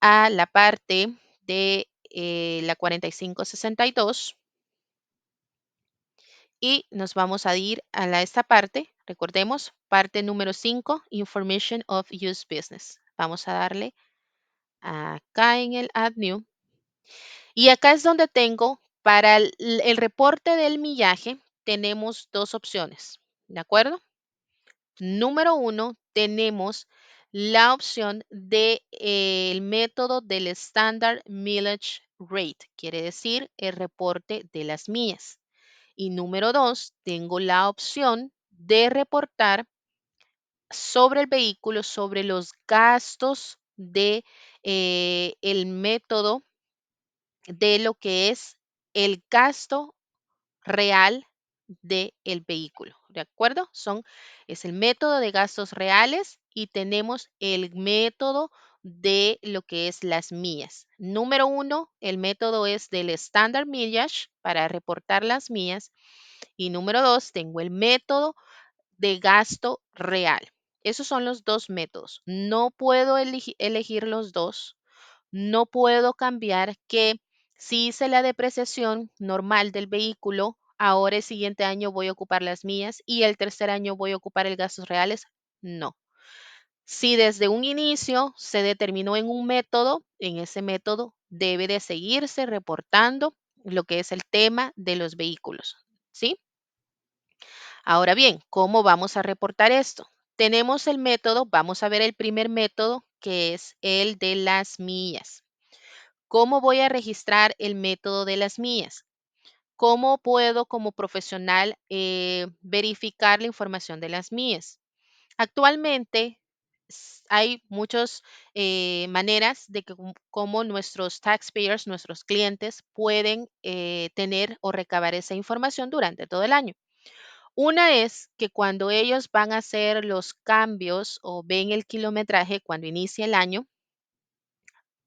a la parte de la 4562 y nos vamos a ir a esta parte. Recordemos, parte número 5, Information of Use Business. Vamos a darle acá en el Add New. Y acá es donde tengo para el reporte del millaje, tenemos dos opciones. ¿De acuerdo? Número uno, tenemos la opción de el método del Standard Millage Rate, quiere decir el reporte de las millas. Y número dos, tengo la opción de reportar sobre el vehículo, sobre los gastos de el método de lo que es el gasto real del vehículo, ¿de acuerdo? Es el método de gastos reales y tenemos el método de lo que es las millas. Número uno, el método es del Standard Millage para reportar las millas Y número dos, tengo el método de gasto real. Esos son los dos métodos. No puedo elegir los dos. No puedo cambiar que si hice la depreciación normal del vehículo, ahora el siguiente año voy a ocupar las mías y el tercer año voy a ocupar el gastos reales. No. Si desde un inicio se determinó en un método, en ese método debe de seguirse reportando lo que es el tema de los vehículos, ¿sí? Ahora bien, ¿cómo vamos a reportar esto? Tenemos el método, vamos a ver el primer método, que es el de las millas. ¿Cómo voy a registrar el método de las millas? ¿Cómo puedo como profesional verificar la información de las millas? Actualmente hay muchas maneras de que cómo nuestros taxpayers, nuestros clientes pueden tener o recabar esa información durante todo el año. Una es que cuando ellos van a hacer los cambios o ven el kilometraje cuando inicia el año,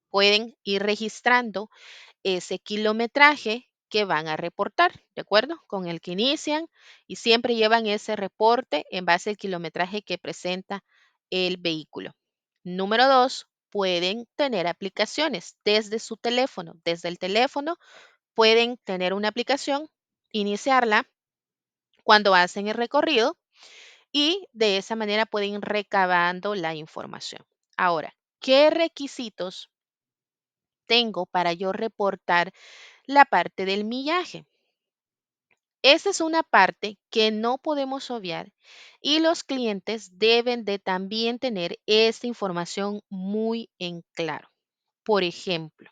pueden ir registrando ese kilometraje que van a reportar, ¿de acuerdo? Con el que inician y siempre llevan ese reporte en base al kilometraje que presenta el vehículo. Número dos, pueden tener aplicaciones desde su teléfono. Desde el teléfono pueden tener una aplicación, iniciarla cuando hacen el recorrido y de esa manera pueden ir recabando la información. Ahora, ¿qué requisitos tengo para yo reportar la parte del millaje? Esa es una parte que no podemos obviar y los clientes deben de también tener esta información muy en claro. Por ejemplo,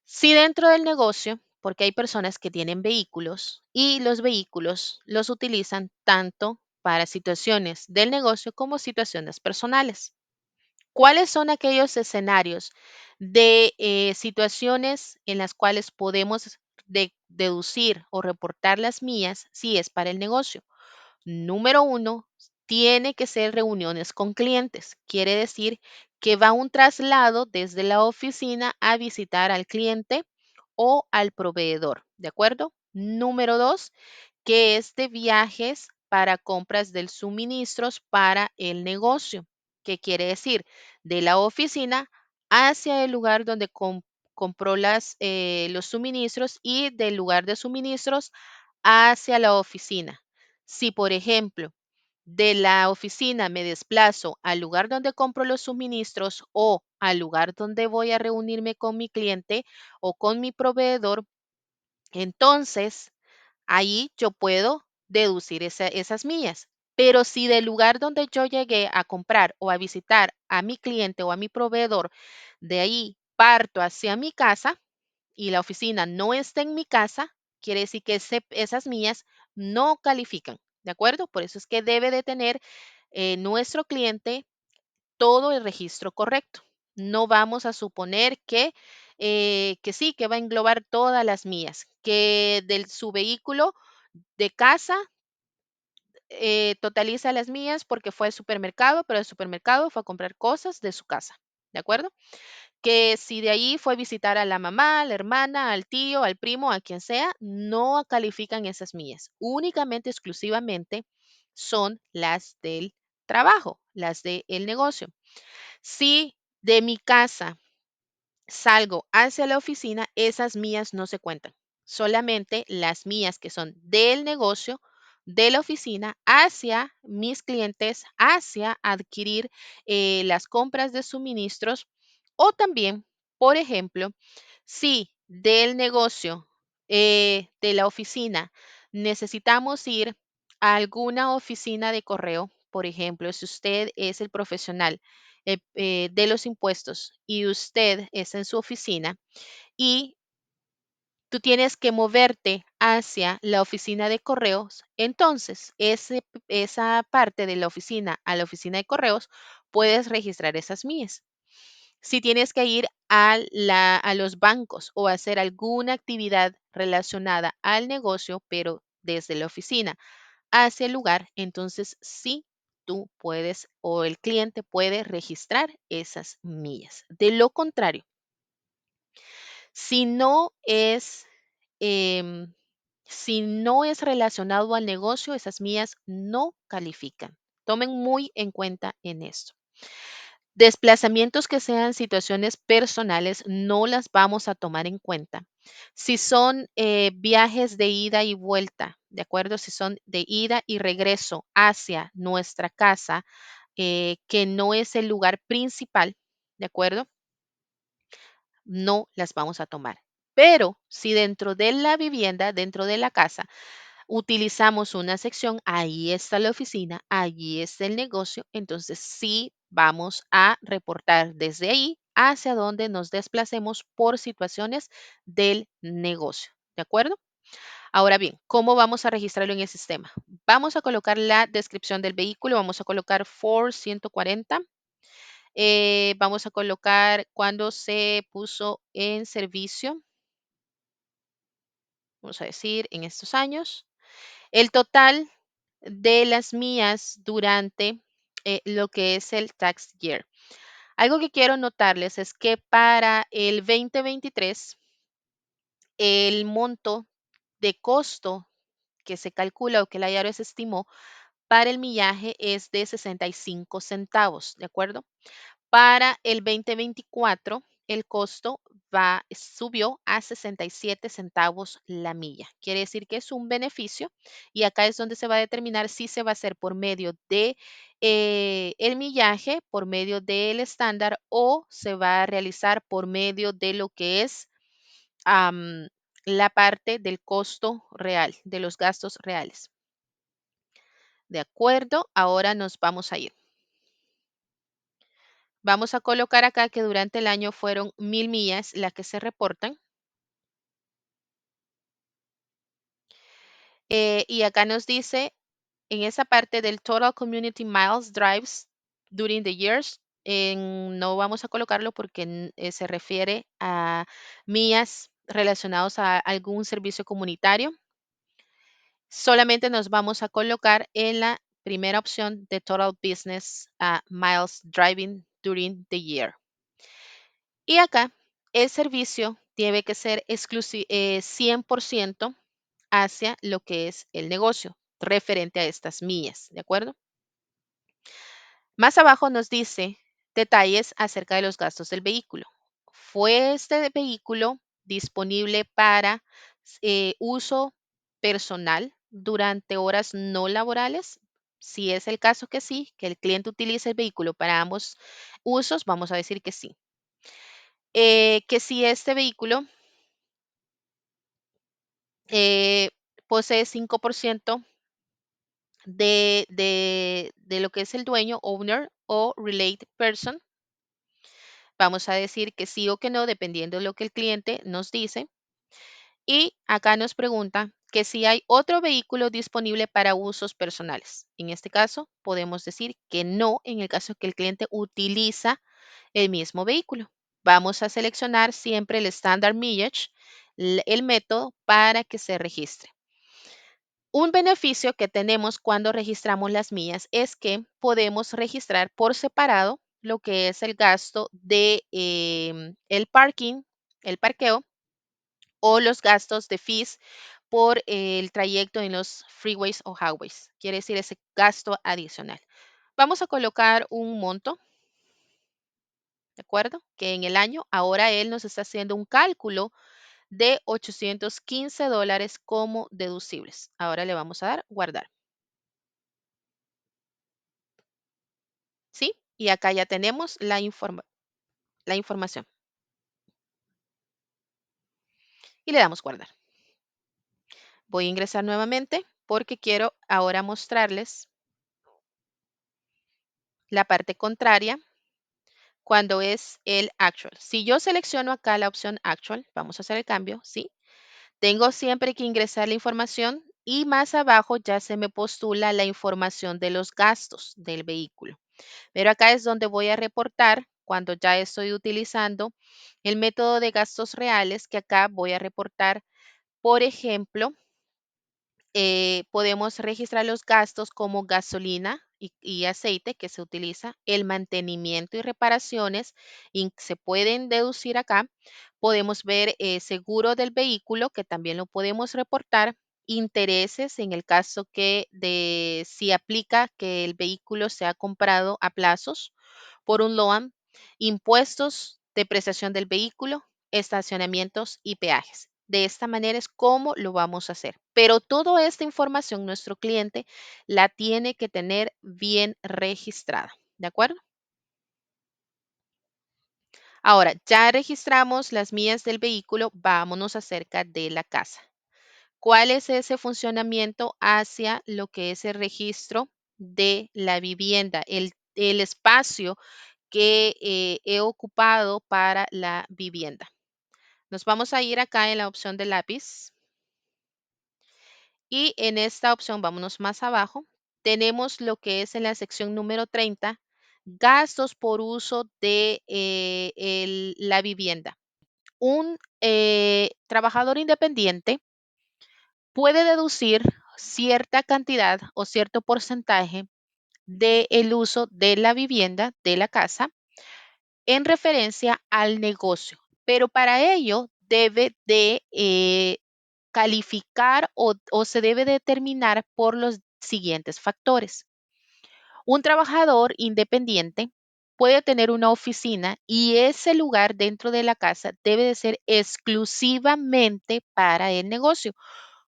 si dentro del negocio, porque hay personas que tienen vehículos y los vehículos los utilizan tanto para situaciones del negocio como situaciones personales. ¿Cuáles son aquellos escenarios de situaciones en las cuales podemos deducir o reportar las mías si es para el negocio? Número uno, tiene que ser reuniones con clientes. Quiere decir que va un traslado desde la oficina a visitar al cliente o al proveedor, ¿de acuerdo? Número dos, que es de viajes para compras de suministros para el negocio. ¿Qué quiere decir? De la oficina hacia el lugar donde compró los suministros y del lugar de suministros hacia la oficina. Si, por ejemplo, de la oficina me desplazo al lugar donde compro los suministros o al lugar donde voy a reunirme con mi cliente o con mi proveedor, entonces ahí yo puedo deducir esas millas. Pero si del lugar donde yo llegué a comprar o a visitar a mi cliente o a mi proveedor, de ahí parto hacia mi casa y la oficina no está en mi casa, quiere decir que esas millas no califican, ¿de acuerdo? Por eso es que debe de tener nuestro cliente todo el registro correcto. No vamos a suponer que sí, que va a englobar todas las millas, que de su vehículo de casa totaliza las millas porque fue al supermercado, pero el supermercado fue a comprar cosas de su casa, ¿de acuerdo? Que si de ahí fue a visitar a la mamá, a la hermana, al tío, al primo, a quien sea, no califican esas millas. Únicamente, exclusivamente son las del trabajo, las del negocio. Si de mi casa salgo hacia la oficina, esas mías no se cuentan. Solamente las mías que son del negocio, de la oficina, hacia mis clientes, hacia adquirir las compras de suministros o también, por ejemplo, si del negocio, de la oficina, necesitamos ir a alguna oficina de correo, por ejemplo, si usted es el profesional de los impuestos y usted está en su oficina y tú tienes que moverte hacia la oficina de correos, entonces esa parte de la oficina a la oficina de correos puedes registrar esas mías. Si tienes que ir a los bancos o hacer alguna actividad relacionada al negocio, pero desde la oficina hacia el lugar, entonces sí tú puedes o el cliente puede registrar esas millas. De lo contrario, si no es em, Si no es relacionado al negocio, esas millas no califican. Tomen muy en cuenta en esto. Desplazamientos que sean situaciones personales no las vamos a tomar en cuenta. Si son viajes de ida y vuelta, ¿de acuerdo? Si son de ida y regreso hacia nuestra casa, que no es el lugar principal, ¿de acuerdo? No las vamos a tomar. Pero si dentro de la vivienda, dentro de la casa, utilizamos una sección, ahí está la oficina, allí está el negocio, entonces sí vamos a reportar desde ahí hacia donde nos desplacemos por situaciones del negocio. ¿De acuerdo? Ahora bien, ¿cómo vamos a registrarlo en el sistema? Vamos a colocar la descripción del vehículo, vamos a colocar Ford 140, vamos a colocar cuando se puso en servicio, vamos a decir en estos años, el total de las mías durante lo que es el tax year. Algo que quiero notarles es que para el 2023, el monto de costo que se calcula o que la IRS estimó para el millaje es de 65 centavos, ¿de acuerdo? Para el 2024, el costo subió a 67 centavos la milla. Quiere decir que es un beneficio y acá es donde se va a determinar si se va a hacer por medio de el millaje, por medio del estándar o se va a realizar por medio de lo que es am, la parte del costo real, de los gastos reales. De acuerdo, ahora nos vamos a ir. Vamos a colocar acá que durante el año fueron 1000 millas las que se reportan. Y acá nos dice en esa parte del Total Community Miles Drives during the years, no vamos a colocarlo porque se refiere a millas relacionados a algún servicio comunitario. Solamente nos vamos a colocar en la primera opción de Total Business Miles Driving during the year. Y acá el servicio tiene que ser 100% hacia lo que es el negocio, referente a estas millas, ¿de acuerdo? Más abajo nos dice detalles acerca de los gastos del vehículo. ¿Fue este vehículo disponible para uso personal durante horas no laborales? Si es el caso que sí, que el cliente utilice el vehículo para ambos usos, vamos a decir que sí. Que si este vehículo eh, posee 5% de lo que es el dueño, owner o related person. Vamos a decir que sí o que no, dependiendo de lo que el cliente nos dice. Y acá nos pregunta que si hay otro vehículo disponible para usos personales. En este caso, podemos decir que no en el caso que el cliente utiliza el mismo vehículo. Vamos a seleccionar siempre el standard mileage, el método para que se registre. Un beneficio que tenemos cuando registramos las millas es que podemos registrar por separado lo que es el gasto de el parking, el parqueo o los gastos de fees por el trayecto en los freeways o highways. Quiere decir ese gasto adicional. Vamos a colocar un monto, ¿de acuerdo? Que en el año, ahora él nos está haciendo un cálculo de $815 como deducibles. Ahora le vamos a dar guardar. ¿Sí? Y acá ya tenemos la información. Y le damos guardar. Voy a ingresar nuevamente porque quiero ahora mostrarles la parte contraria cuando es el actual. Si yo selecciono acá la opción actual, vamos a hacer el cambio, ¿sí? Tengo siempre que ingresar la información y más abajo ya se me postula la información de los gastos del vehículo. Pero acá es donde voy a reportar cuando ya estoy utilizando el método de gastos reales, que acá voy a reportar, por ejemplo, podemos registrar los gastos como gasolina y aceite que se utiliza, el mantenimiento y reparaciones, y se pueden deducir acá. Podemos ver seguro del vehículo, que también lo podemos reportar, intereses en el caso que de si aplica que el vehículo sea comprado a plazos por un loan, impuestos, depreciación del vehículo, estacionamientos y peajes. De esta manera es como lo vamos a hacer. Pero toda esta información nuestro cliente la tiene que tener bien registrada. ¿De acuerdo? Ahora, ya registramos las millas del vehículo, vámonos acerca de la casa. ¿Cuál es ese funcionamiento hacia lo que es el registro de la vivienda, el espacio que he ocupado para la vivienda? Nos vamos a ir acá en la opción de lápiz y en esta opción, vámonos más abajo, tenemos lo que es en la sección número 30, gastos por uso de la vivienda. Un trabajador independiente puede deducir cierta cantidad o cierto porcentaje del uso de la vivienda, de la casa, en referencia al negocio. Pero para ello debe de calificar o se debe determinar por los siguientes factores. Un trabajador independiente puede tener una oficina y ese lugar dentro de la casa debe de ser exclusivamente para el negocio.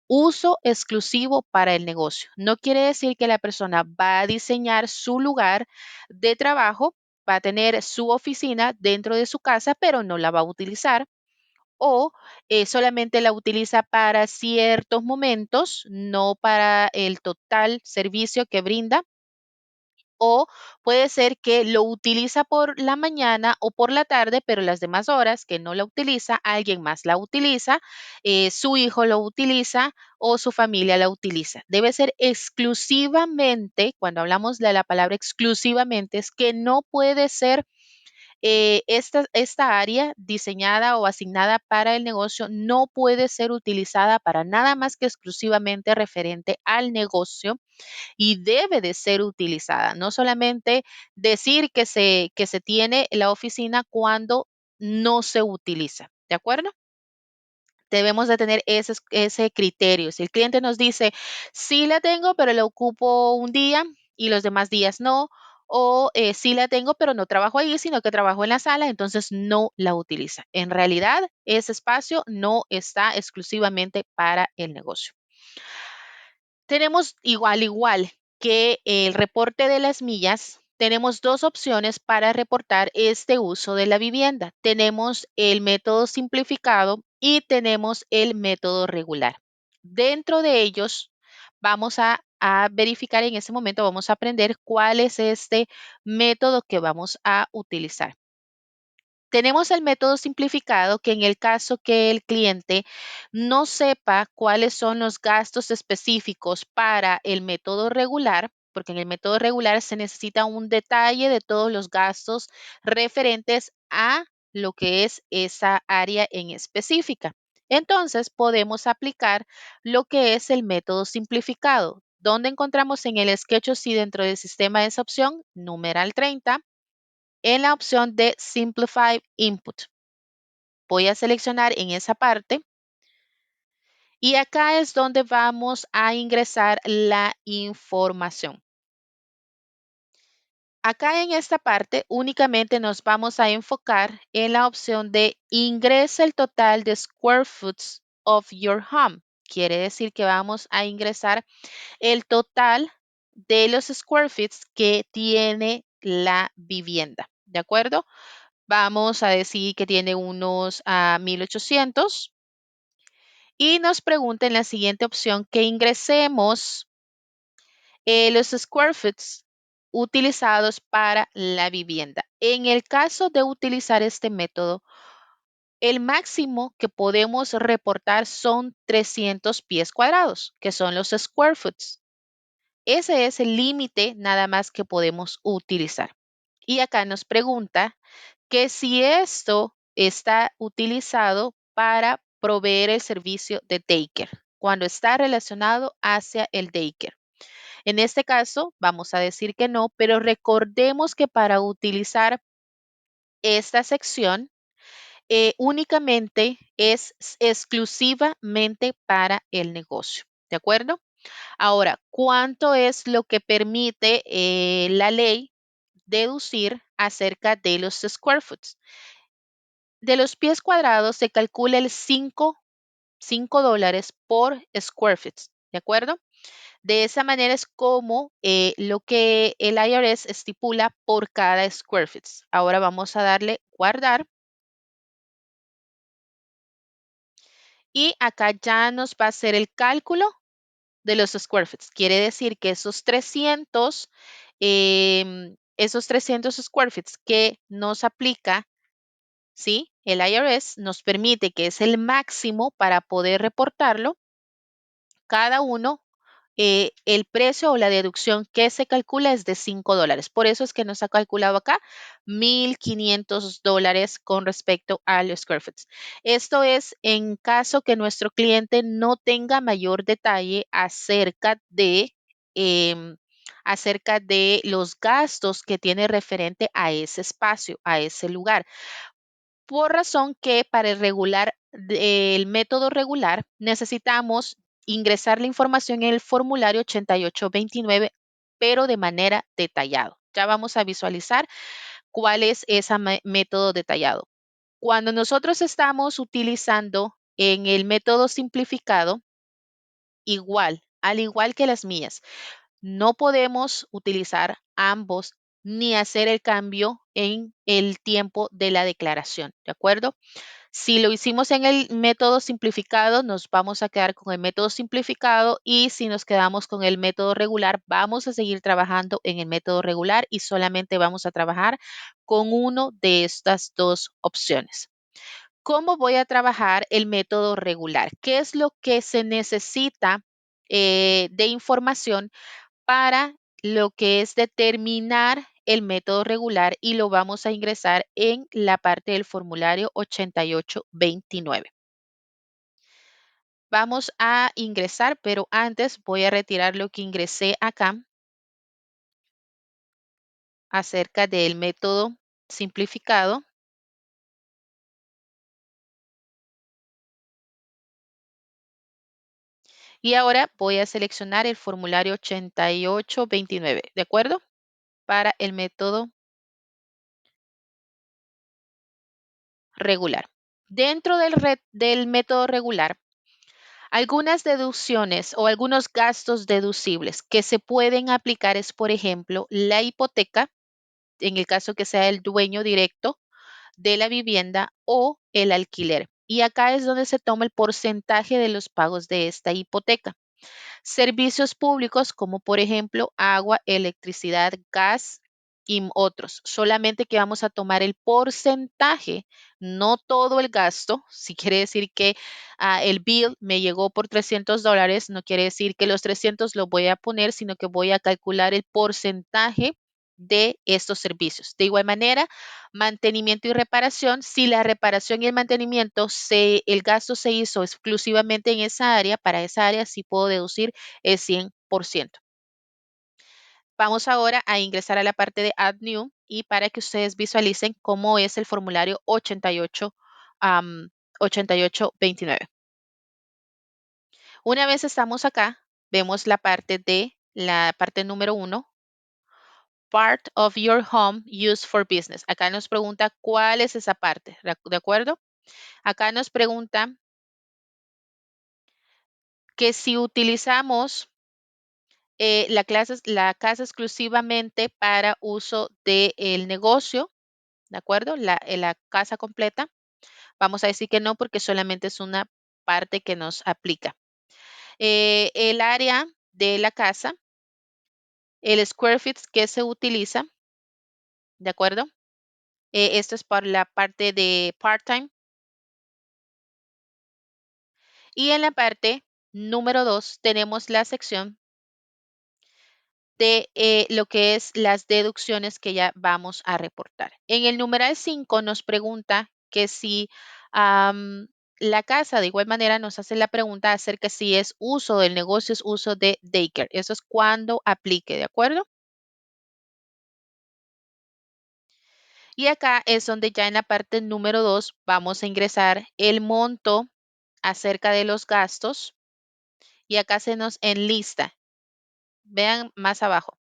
Uso exclusivo para el negocio. No quiere decir que la persona va a diseñar su lugar de trabajo, va a tener su oficina dentro de su casa, pero no la va a utilizar o solamente la utiliza para ciertos momentos, no para el total servicio que brinda. O puede ser que lo utiliza por la mañana o por la tarde, pero las demás horas que no la utiliza, alguien más la utiliza, su hijo lo utiliza o su familia la utiliza. Debe ser exclusivamente, cuando hablamos de la palabra exclusivamente, es que no puede ser esta área diseñada o asignada para el negocio no puede ser utilizada para nada más que exclusivamente referente al negocio y debe de ser utilizada. No solamente decir que se tiene la oficina cuando no se utiliza. ¿De acuerdo? Debemos de tener ese criterio. Si el cliente nos dice, sí la tengo, pero la ocupo un día y los demás días no, o sí la tengo, pero no trabajo ahí, sino que trabajo en la sala, entonces no la utiliza. En realidad, ese espacio no está exclusivamente para el negocio. Tenemos igual que el reporte de las millas, tenemos dos opciones para reportar este uso de la vivienda. Tenemos el método simplificado y tenemos el método regular. Dentro de ellos, vamos a verificar en ese momento, vamos a aprender cuál es este método que vamos a utilizar. Tenemos el método simplificado que en el caso que el cliente no sepa cuáles son los gastos específicos para el método regular, porque en el método regular se necesita un detalle de todos los gastos referentes a lo que es esa área en específica. Entonces podemos aplicar lo que es el método simplificado. ¿Dónde encontramos en el Sketchusy dentro del sistema esa opción? Numeral 30 en la opción de Simplify Input. Voy a seleccionar en esa parte y acá es donde vamos a ingresar la información. Acá en esta parte únicamente nos vamos a enfocar en la opción de ingresa el total de square foot of your home. Quiere decir que vamos a ingresar el total de los square feet que tiene la vivienda. ¿De acuerdo? Vamos a decir que tiene unos 1800 y nos pregunta en la siguiente opción que ingresemos los square feet utilizados para la vivienda. En el caso de utilizar este método, el máximo que podemos reportar son 300 pies cuadrados, que son los square feet. Ese es el límite nada más que podemos utilizar. Y acá nos pregunta que si esto está utilizado para proveer el servicio de daycare, cuando está relacionado hacia el daycare. En este caso, vamos a decir que no, pero recordemos que para utilizar esta sección, únicamente es exclusivamente para el negocio. ¿de acuerdo? Ahora, ¿cuánto es lo que permite la ley deducir acerca de los square foot? De los pies cuadrados se calcula el $5 por square foot, ¿de acuerdo? De esa manera es como lo que el IRS estipula por cada square foot. Ahora vamos a darle guardar y acá ya nos va a hacer el cálculo de los square foot. Quiere decir que esos 300 square feet que nos aplica, ¿sí? El IRS nos permite, que es el máximo para poder reportarlo, cada uno, el precio o la deducción que se calcula es de $5. Por eso es que nos ha calculado acá $1,500 con respecto a los square foot. Esto es en caso que nuestro cliente no tenga mayor detalle em, acerca de los gastos que tiene referente a ese espacio, a ese lugar. Por razón que para el método regular necesitamos ingresar la información en el formulario 8829, pero de manera detallada. Ya vamos a visualizar cuál es ese método detallado. Cuando nosotros estamos utilizando en el método simplificado, igual, al igual que las mías, no podemos utilizar ambos ni hacer el cambio en el tiempo de la declaración, ¿de acuerdo? Si lo hicimos en el método simplificado, nos vamos a quedar con el método simplificado, y si nos quedamos con el método regular, vamos a seguir trabajando en el método regular y solamente vamos a trabajar con uno de estas dos opciones. ¿Cómo voy a trabajar el método regular? ¿Qué es lo que se necesita de información para lo que es determinar el método regular? Y lo vamos a ingresar en la parte del formulario 8829. Vamos a ingresar, pero antes voy a retirar lo que ingresé acá acerca del método simplificado. Y ahora voy a seleccionar el formulario 8829, ¿de acuerdo? Para el método regular. Dentro del método regular, algunas deducciones o algunos gastos deducibles que se pueden aplicar es, por ejemplo, la hipoteca, en el caso que sea el dueño directo de la vivienda, o el alquiler. Y acá es donde se toma el porcentaje de los pagos de esta hipoteca. Servicios públicos como por ejemplo agua, electricidad, gas y otros. Solamente que vamos a tomar el porcentaje, no todo el gasto. Si quiere decir que el bill me llegó por $300, no quiere decir que los 300 lo voy a poner, sino que voy a calcular el porcentaje de estos servicios. De igual manera, mantenimiento y reparación. Si la reparación y el mantenimiento, el gasto se hizo exclusivamente en esa área, para esa área sí puedo deducir el 100%. Vamos ahora a ingresar a la parte de Add New, y para que ustedes visualicen cómo es el formulario 8829. Una vez estamos acá, vemos la parte número 1, Part of your home used for business. Acá nos pregunta cuál es esa parte, ¿de acuerdo? Acá nos pregunta que si utilizamos la casa exclusivamente para uso del negocio, ¿de acuerdo? La casa completa. Vamos a decir que no, porque solamente es una parte que nos aplica. El área de la casa, el square feet que se utiliza, ¿de acuerdo? Esto es para la parte de part-time. Y en la parte número 2 tenemos la sección de lo que es las deducciones que ya vamos a reportar. En el numeral 5 nos pregunta que si la casa, de igual manera nos hace la pregunta acerca si es uso del negocio, es uso de daycare. Eso es cuando aplique, ¿de acuerdo? Y acá es donde ya en la parte número 2 vamos a ingresar el monto acerca de los gastos y acá se nos enlista. Vean más abajo.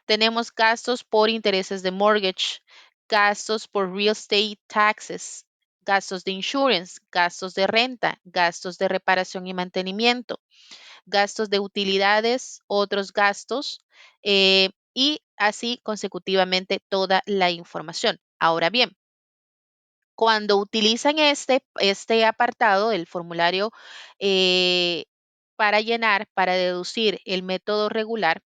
Tenemos gastos por intereses de mortgage, gastos por real estate taxes, gastos de insurance, gastos de renta, gastos de reparación y mantenimiento, gastos de utilidades, otros gastos y así consecutivamente toda la información. Ahora bien, cuando utilizan este apartado del formulario para llenar, para deducir el método regular,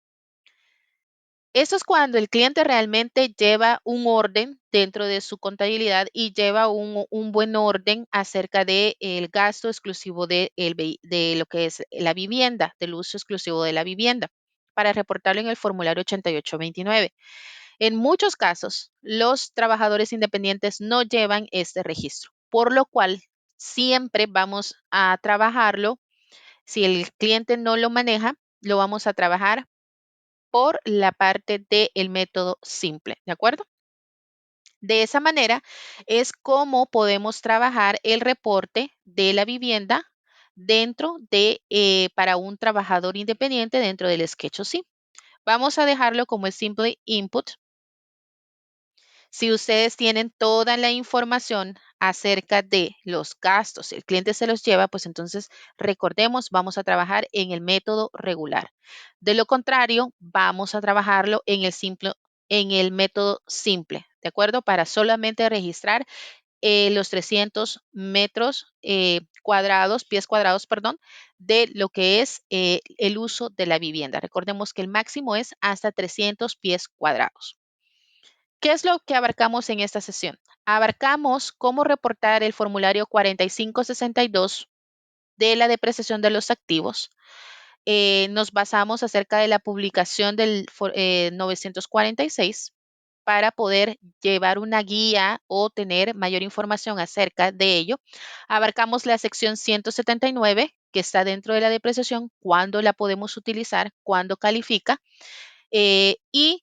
eso es cuando el cliente realmente lleva un orden dentro de su contabilidad y lleva un buen orden acerca del gasto exclusivo de lo que es la vivienda, del uso exclusivo de la vivienda, para reportarlo en el formulario 8829. En muchos casos, los trabajadores independientes no llevan este registro, por lo cual siempre vamos a trabajarlo. Si el cliente no lo maneja, lo vamos a trabajar por la parte del método simple, ¿de acuerdo? De esa manera es como podemos trabajar el reporte de la vivienda para un trabajador independiente dentro del Sketch-OC. Vamos a dejarlo como el simple input. Si ustedes tienen toda la información acerca de los gastos, el cliente se los lleva, pues entonces recordemos, vamos a trabajar en el método regular. De lo contrario, vamos a trabajarlo en el método simple, ¿de acuerdo? Para solamente registrar los 300 metros cuadrados, pies cuadrados, perdón, de lo que es el uso de la vivienda. Recordemos que el máximo es hasta 300 pies cuadrados. ¿Qué es lo que abarcamos en esta sesión? Abarcamos cómo reportar el formulario 4562 de la depreciación de los activos. Nos basamos acerca de la publicación del 946 para poder llevar una guía o tener mayor información acerca de ello. Abarcamos la sección 179 que está dentro de la depreciación, cuándo la podemos utilizar, cuándo califica, y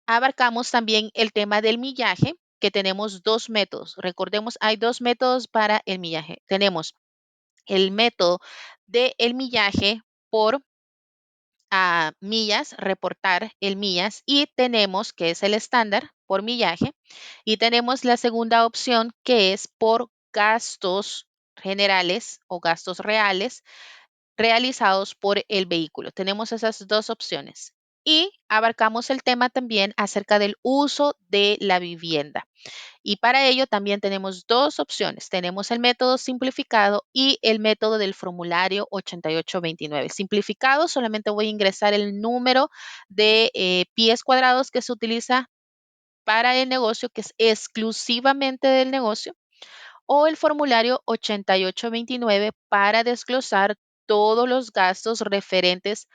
abarcamos también el tema del millaje, que tenemos dos métodos. Recordemos, hay dos métodos para el millaje. Tenemos el método del millaje por millas, reportar el millas, y tenemos que es el estándar por millaje, y tenemos la segunda opción que es por gastos generales o gastos reales realizados por el vehículo. Tenemos esas dos opciones. Y abarcamos el tema también acerca del uso de la vivienda. Y para ello también tenemos dos opciones. Tenemos el método simplificado y el método del formulario 8829. Simplificado, solamente voy a ingresar el número de pies cuadrados que se utiliza para el negocio, que es exclusivamente del negocio, o el formulario 8829 para desglosar todos los gastos referentes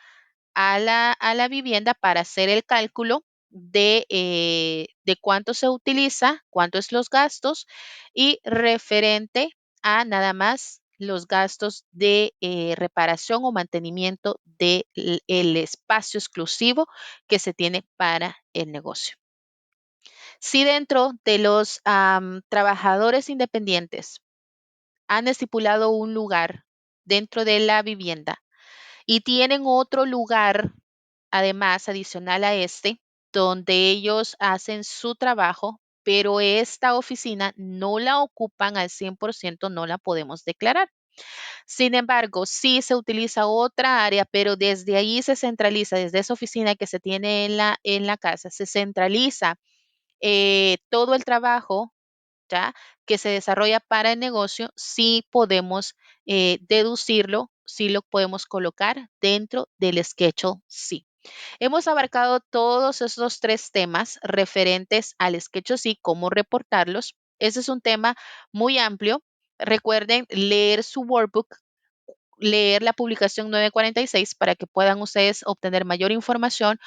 a la vivienda para hacer el cálculo de cuánto se utiliza, cuántos los gastos y referente a nada más los gastos de reparación o mantenimiento del espacio exclusivo que se tiene para el negocio. Si dentro de los trabajadores independientes han estipulado un lugar dentro de la vivienda y tienen otro lugar, además, adicional a este, donde ellos hacen su trabajo, pero esta oficina no la ocupan al 100%, no la podemos declarar. Sin embargo, sí se utiliza otra área, pero desde ahí se centraliza, desde esa oficina que se tiene en la casa, se centraliza todo el trabajo, ¿ya? Que se desarrolla para el negocio, sí podemos deducirlo, sí lo podemos colocar dentro del schedule, sí. Hemos abarcado todos esos tres temas referentes al Sketch-OC, cómo reportarlos. Ese es un tema muy amplio. Recuerden leer su workbook, leer la publicación 946 para que puedan ustedes obtener mayor información,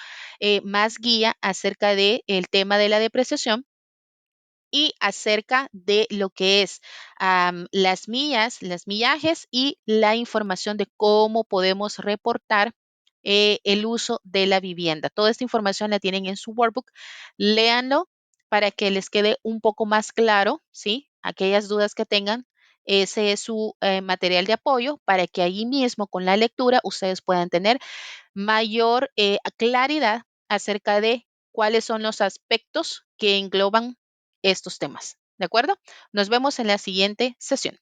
más guía acerca del tema de la depreciación y acerca de lo que es las millas, los millajes y la información de cómo podemos reportar el uso de la vivienda. Toda esta información la tienen en su workbook. Léanlo para que les quede un poco más claro, ¿sí? Aquellas dudas que tengan, Ese es su material de apoyo para que allí mismo con la lectura ustedes puedan tener mayor claridad acerca de cuáles son los aspectos que engloban estos temas. ¿De acuerdo? Nos vemos en la siguiente sesión.